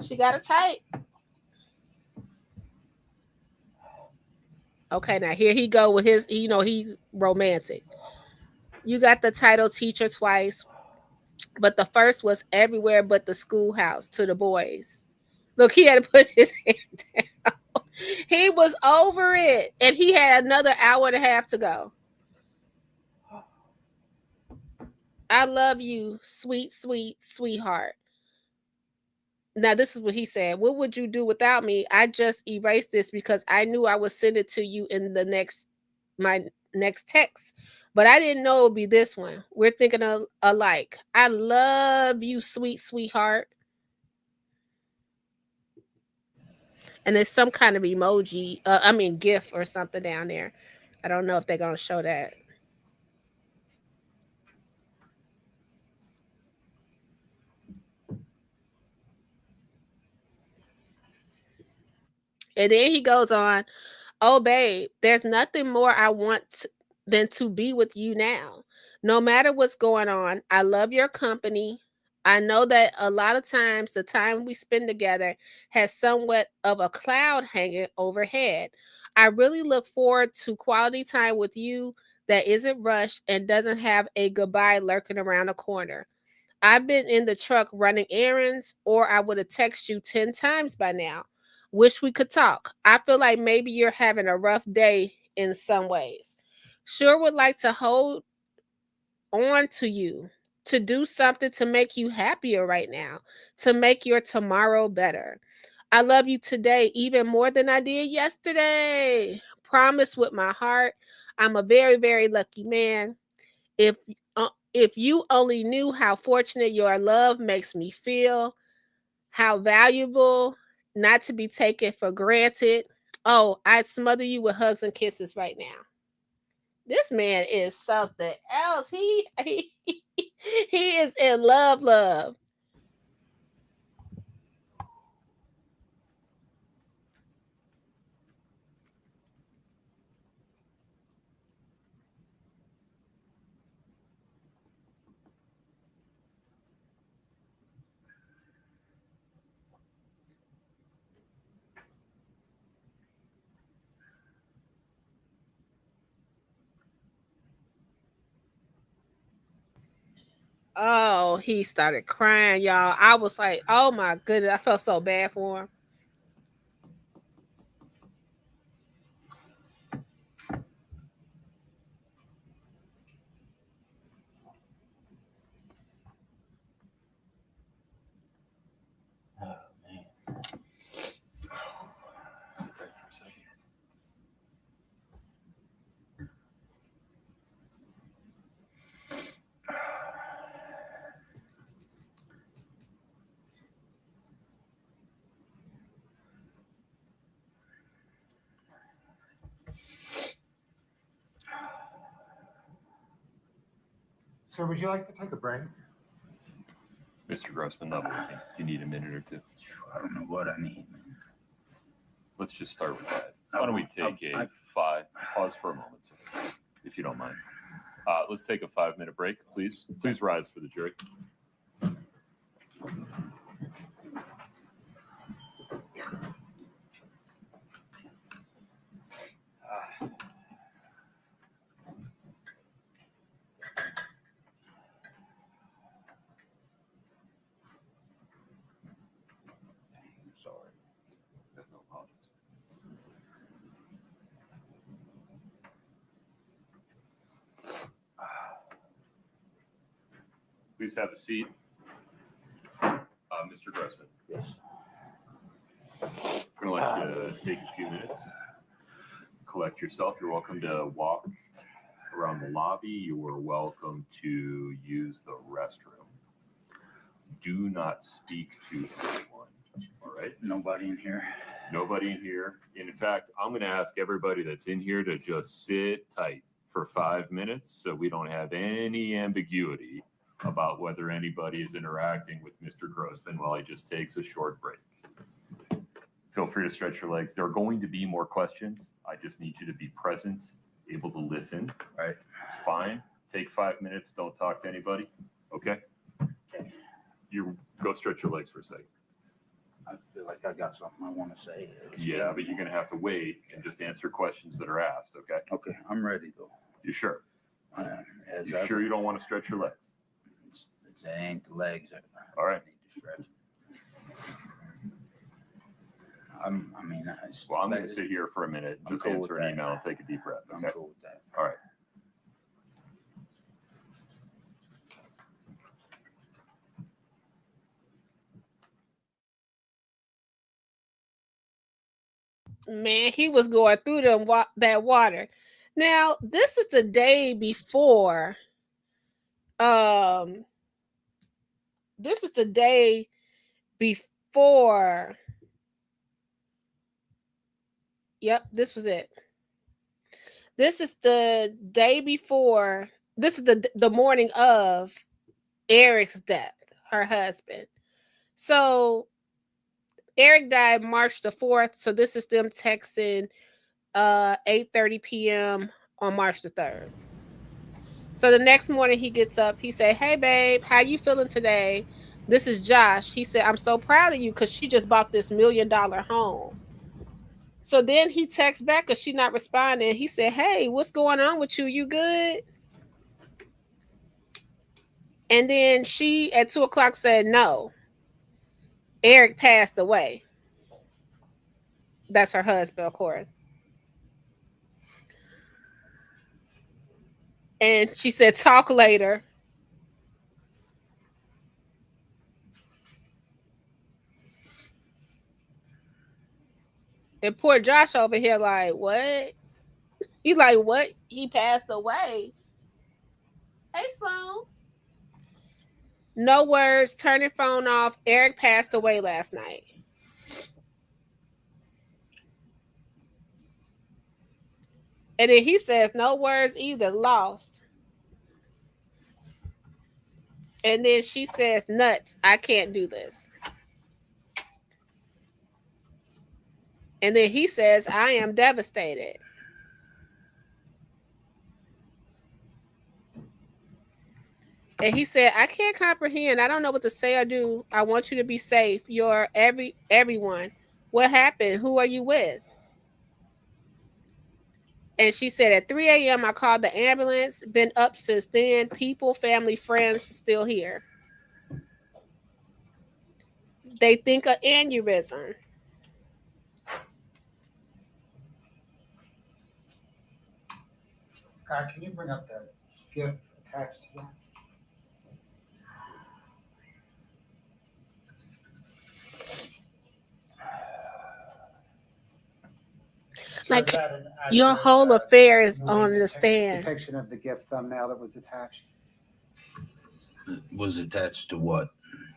She got it tight. Okay, now here he go with his. You know he's romantic. You got the title teacher twice, but the first was everywhere but the schoolhouse to the boys. Look, he had to put his head down. He was over it, and he had another hour and a half to go. I love you, sweet, sweet, sweetheart. Now, this is what he said. What would you do without me? I just erased this because I knew I would send it to you in my next text. But I didn't know it would be this one. We're thinking alike. I love you, sweet, sweetheart. And there's some kind of emoji, GIF or something down there. I don't know if they're going to show that. And then he goes on, oh, babe, there's nothing more I want than to be with you now. No matter what's going on, I love your company. I know that a lot of times the time we spend together has somewhat of a cloud hanging overhead. I really look forward to quality time with you that isn't rushed and doesn't have a goodbye lurking around the corner. I've been in the truck running errands, or I would have texted you 10 times by now. Wish we could talk. I feel like maybe you're having a rough day in some ways. Sure would like to hold on to you, to do something to make you happier right now, to make your tomorrow better. I love you today even more than I did yesterday. Promise with my heart. I'm a very, very lucky man. If if you only knew how fortunate your love makes me feel, how valuable, not to be taken for granted. Oh, I'd smother you with hugs and kisses right now. This man is something else. He is in love. Oh, he started crying, y'all. I was like, oh my goodness, I felt so bad for him. Sir, would you like to take a break? Mr. Grossman, level with me. Do you need a minute or two? I don't know what I need. Let's just start with that. Why don't we take pause for a moment, sir, if you don't mind. Let's take a 5-minute break, please. Please rise for the jury. Sorry. No apologies. Please have a seat. Mr. Grossman. Yes. I'm going to let you take a few minutes. Collect yourself. You're welcome to walk around the lobby. You are welcome to use the restroom. Do not speak to anyone. All right? Nobody in here. Nobody in here. In fact, I'm going to ask everybody that's in here to just sit tight for 5 minutes so we don't have any ambiguity about whether anybody is interacting with Mr. Grossman while he just takes a short break. Feel free to stretch your legs. There are going to be more questions. I just need you to be present, able to listen. All right. It's fine. Take 5 minutes. Don't talk to anybody. Okay? Okay. You go stretch your legs for a second. I feel like I got something I want to say. Yeah, but you're going to have to wait and just answer questions that are asked, okay? Okay, I'm ready though. You sure? As You sure you don't want to stretch your legs? It ain't the legs that All right. I need to stretch. Well, I'm going to sit here for a minute and just answer an email and take a deep breath. Okay? I'm cool with that. All right. Man, he was going through that water. Now, this is the day before. This is the day before. Yep, this was it. This is the day before. This is the morning of Eric's death, her husband. So Eric died March the 4th. So this is them texting 8:30 p.m. on March the 3rd. So the next morning he gets up. He said, "Hey babe, how you feeling today? This is Josh." He said, "I'm so proud of you because she just bought this $1 million home." So then he texts back because she's not responding. He said, "Hey, what's going on with you? You good?" And then she at 2:00 said, "No, Eric passed away." That's her husband, of course. And she said, "Talk later." And poor Josh over here like, what? He like, what? He passed away. Hey, Sloan. No words. Turn your phone off. Eric passed away last night. And then he says, no words either. Lost. And then she says, nuts. I can't do this. And then he says, I am devastated. And he said, I can't comprehend. I don't know what to say or do. I want you to be safe. You're everyone. What happened? Who are you with? And she said, at 3 a.m., I called the ambulance. Been up since then. People, family, friends still here. They think an aneurysm. Scott, can you bring up the gift attached to that? Like, your whole affair is on the stand. Depiction of the gift thumbnail that was attached. It was attached to what?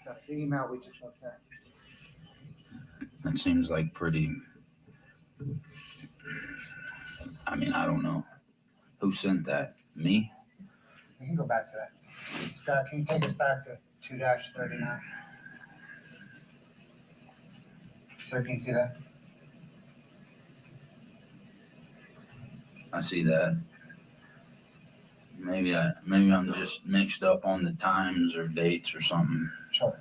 The email we just looked at. That seems like pretty. I mean, I don't know. Who sent that? Me? We can go back to that. Scott, can you take us back to 2-39? Sir, can you see that? I see that. Maybe I'm just mixed up on the times or dates or something. Sure.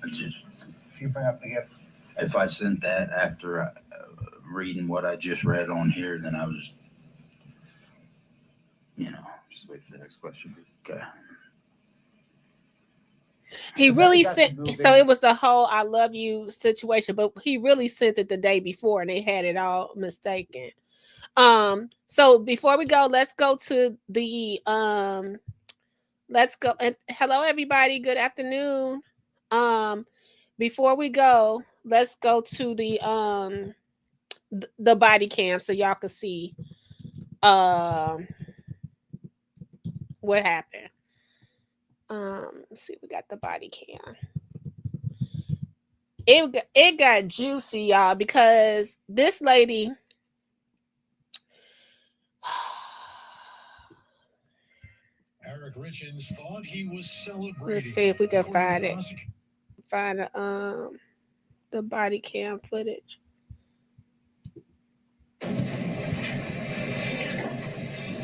If you bring up the gift. If I sent that after reading what I just read on here, then I was, Just wait for the next question. Okay. He really sent, so it was the whole I love you situation, but he really sent it the day before and they had it all mistaken. So before we go, let's go to the let's go and hello everybody, good afternoon. Before we go, let's go to the body cam so y'all can see what happened. Let's see, we got the body cam. It got juicy, y'all, because this lady, Let's see if we can find it. Find the body cam footage.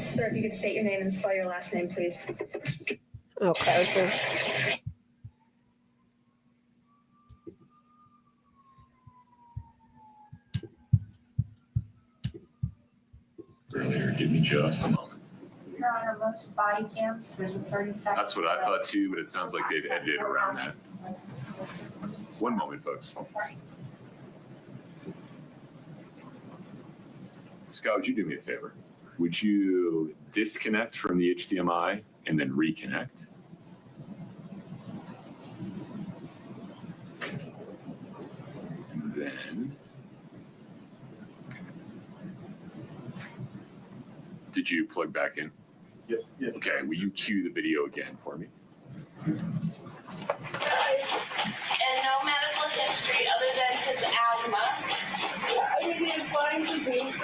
Sir, if you could state your name and spell your last name, please. Okay, so Earlier, give me just a moment. Your Honor, most body cams, there's a 30-second. That's what I thought too, but it sounds like they've edited around that. One moment, folks. Scott, would you do me a favor? Would you disconnect from the HDMI and then reconnect? And then, did you plug back in? Yes. Okay, will you cue the video again for me? And no medical history other than his asthma. I mean, his lungs and things.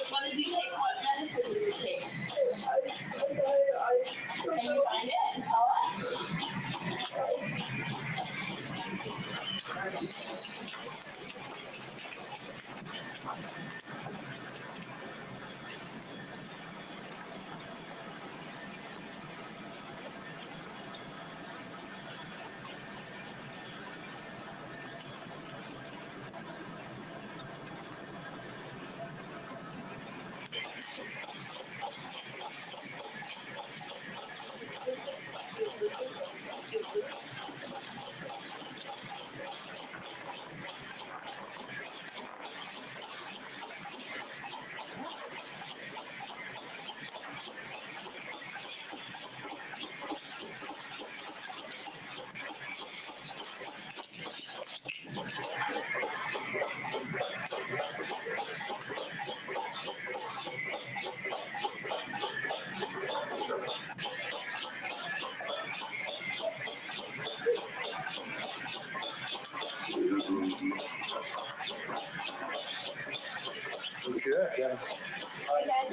What does he take? What medicine does he take? Can you find it and tell us?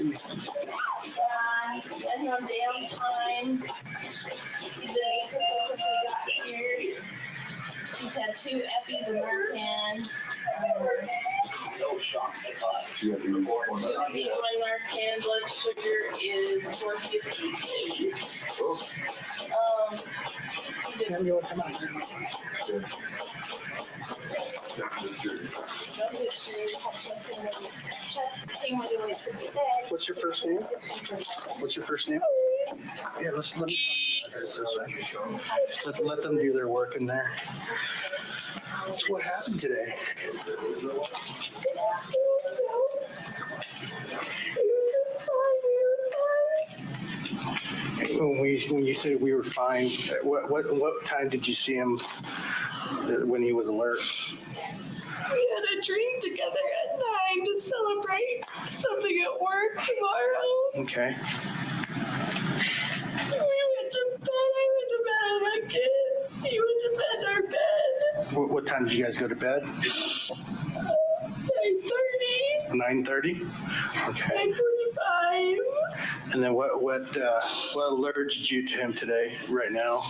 You guys have downtime. Denise supposed got here. He's had 2 Eppies of Narcan. 2 Eppies of Narcan. Blood sugar is 458. What's your first name? What's your first name? Yeah, let me talk to you for a second. Let them do their work in there. What's what happened today? When you said we were fine, what time did you see him when he was alert? We had a drink together at 9 to celebrate something at work tomorrow. Okay. We went to bed. I went to bed with my kids. He went to bed in our bed. What time did you guys go to bed? 9:30. 9:30? Okay. 9:45. And then what alerted you to him today, right now?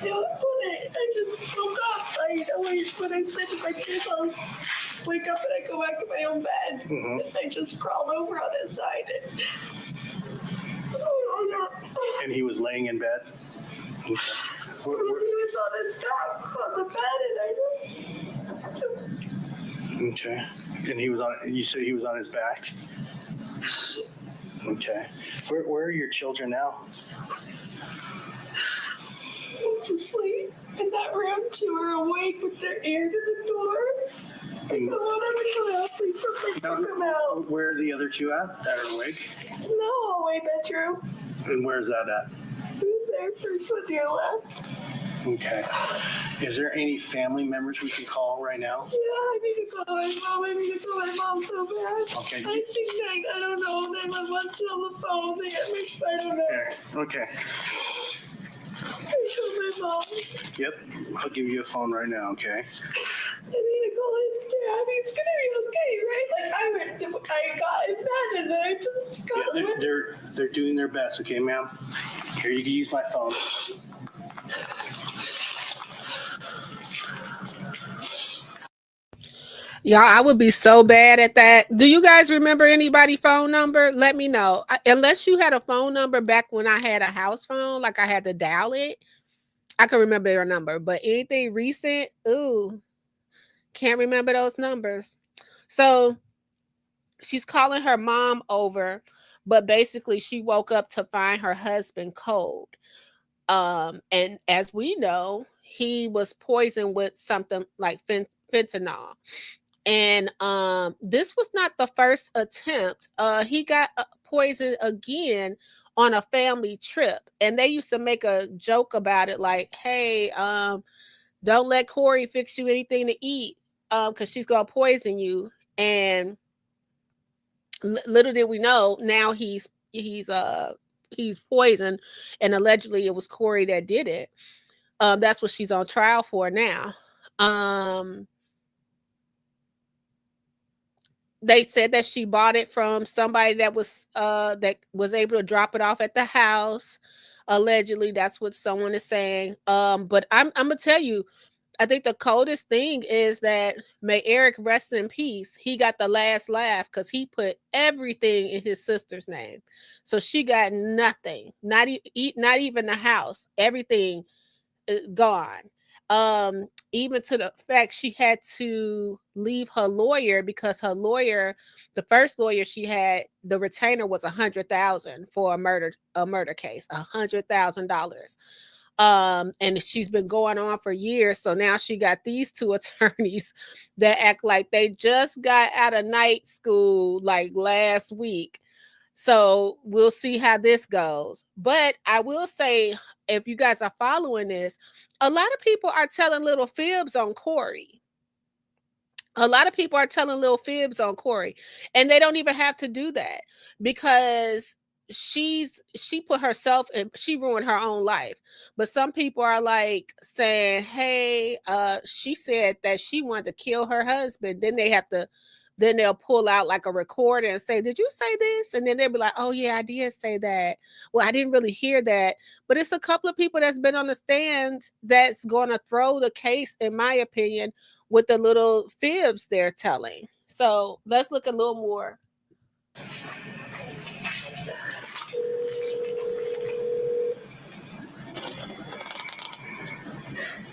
Yeah, I just woke up. When I sleep with my kids, I'll wake up and I go back to my own bed. Mm-hmm. I just crawled over on his side. And he was laying in bed? Okay. He was on his back on the bed, and Okay. And he was on. You said he was on his back. Okay. Where are your children now? to sleep in that room. 2 are awake with their ear to the door. I don't want them to come out. Please don't come out. Where are the other 2 at that are awake? No, hallway bedroom. And where's that at? There, first one to your left. Okay. Is there any family members we can call right now? Yeah, I need to call my mom. I need to call my mom so bad. Okay. I think I don't know. 911's still on the phone. They got me. I don't know. Okay. I call my mom. Yep. I'll give you a phone right now, okay? need to call his dad. He's gonna be okay, right? Like I got in bed and then I just got. Yeah, they're doing their best. Okay, ma'am. Here, you can use my phone. Y'all, I would be so bad at that. Do you guys remember anybody's phone number? Let me know. Unless you had a phone number back when I had a house phone, like I had to dial it, I can remember your number. But anything recent, ooh, can't remember those numbers. So she's calling her mom over, but basically she woke up to find her husband cold. And as we know, he was poisoned with something like fentanyl. And this was not the first attempt. He got poisoned again on a family trip, and they used to make a joke about it, like, "Hey, don't let Kouri fix you anything to eat, because she's gonna poison you." And little did we know, now he's poisoned, and allegedly it was Kouri that did it. That's what she's on trial for now. They said that she bought it from somebody that was able to drop it off at the house. Allegedly, that's what someone is saying. But I'm gonna tell you, I think the coldest thing is that, may Eric rest in peace, he got the last laugh because he put everything in his sister's name. So she got nothing, not even the house, everything gone. Even to the fact she had to leave her lawyer because her lawyer, the first lawyer she had, the retainer was $100,000 for a murder case, $100,000. And she's been going on for years. So now she got these two attorneys that act like they just got out of night school like last week. So we'll see how this goes. But I will say, if you guys are following this, a lot of people are telling little fibs on Kouri. A lot of people are telling little fibs on Kouri, and they don't even have to do that because she put herself in, she ruined her own life. But some people are like saying, hey, she said that she wanted to kill her husband. Then they'll pull out like a recorder and say, did you say this? And then they'll be like, oh yeah, I did say that. Well, I didn't really hear that. But it's a couple of people that's been on the stand that's going to throw the case, in my opinion, with the little fibs they're telling. So let's look a little more.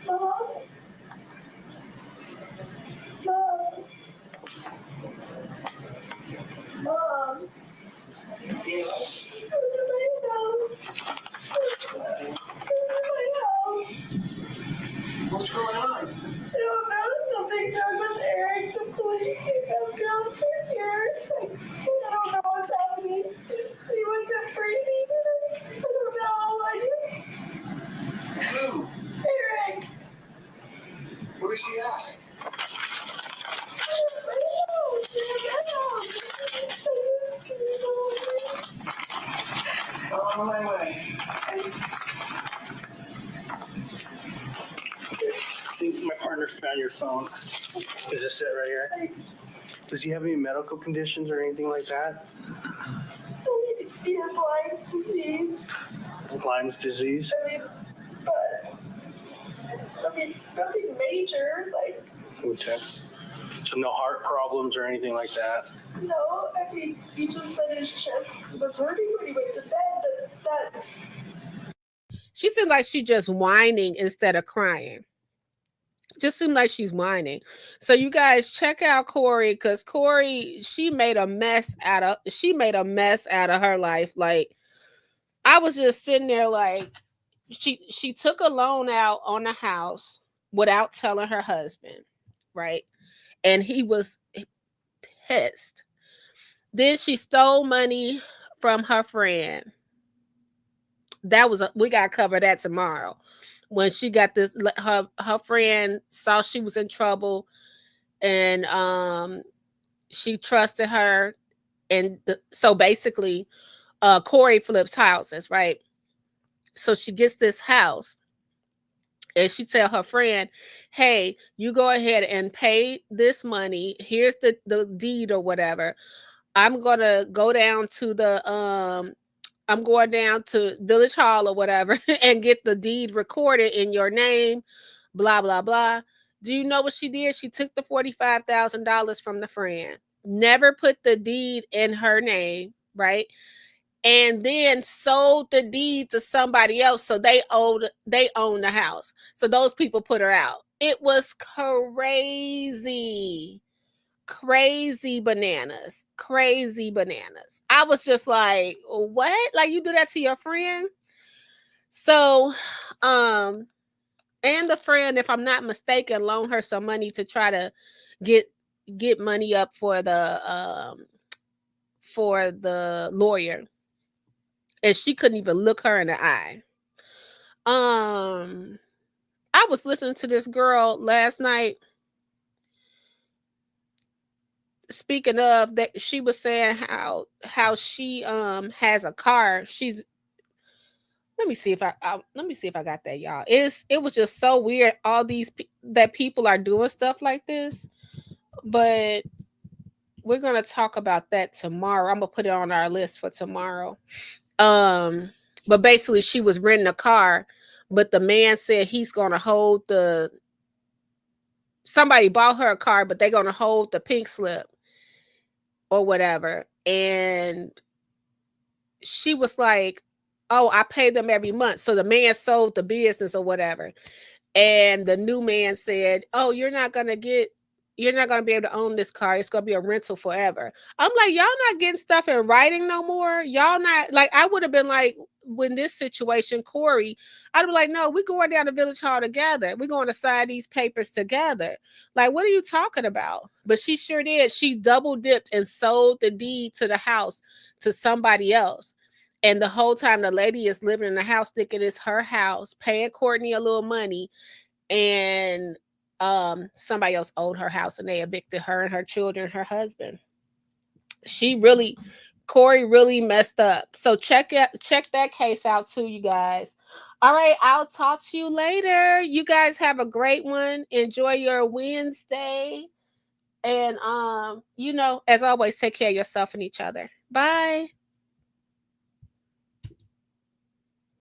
Mom? Mom? Mom? Yes. Go to my house. Go to my house. What's going on? I don't know. Something's wrong with Eric. The police think I'm down for here. I don't know what's happening. He wasn't breathing. I don't know. Who? Eric. Where's he at? I'm on my way. I think my partner found your phone. Is this it right here? Does he have any medical conditions or anything like that? He has Lyme's disease. Lyme's disease? Nothing major. Okay. So no heart problems or anything like that? No, he just said his chest was hurting when he went to bed, but that's... She seemed like she's just whining instead of crying. Just seemed like she's whining. So you guys check out Kouri, because Kouri, she made a mess out of her life. Like, I was just sitting there like, she took a loan out on the house without telling her husband, right? And he was pissed. Then she stole money from her friend. We gotta cover that tomorrow. When she got this, her friend saw she was in trouble, and she trusted her, and so basically, Kouri flips houses, right? So she gets this house, And she tell her friend, hey, you go ahead and pay this money. Here's the deed or whatever. I'm gonna go down to I'm going down to Village Hall or whatever and get the deed recorded in your name, blah, blah, blah. Do you know what she did? She took the $45,000 from the friend, never put the deed in her name, right? And then sold the deed to somebody else, so they own the house. So those people put her out. It was crazy. Crazy bananas. Crazy bananas. I was just like, what? Like, you do that to your friend? So, and the friend, if I'm not mistaken, loaned her some money to try to get money up for the lawyer. And she couldn't even look her in the eye. I was listening to this girl last night. Speaking of that, she was saying how she has a car. Let me see if I got that, y'all. It was just so weird. All these that people are doing stuff like this, but we're gonna talk about that tomorrow. I'm gonna put it on our list for tomorrow. But basically, she was renting a car, but the man said he's gonna hold somebody bought her a car, but they're gonna hold the pink slip or whatever. And she was like, oh, I pay them every month. So the man sold the business or whatever. And the new man said, oh, you're not going to be able to own this car. It's going to be a rental forever. I'm like, y'all not getting stuff in writing no more. Y'all not, like, I would have been like, when this situation, Kouri, I'd be like, no, we're going down to Village Hall together. We're going to sign these papers together. Like, what are you talking about? But she sure did. She double dipped and sold the deed to the house to somebody else. And the whole time the lady is living in the house thinking it's her house, paying Courtney a little money. And somebody else owned her house and they evicted her and her children, her husband. Kouri really messed up. So check that case out too, you guys. All right, I'll talk to you later. You guys have a great one. Enjoy your Wednesday. And as always, take care of yourself and each other. Bye.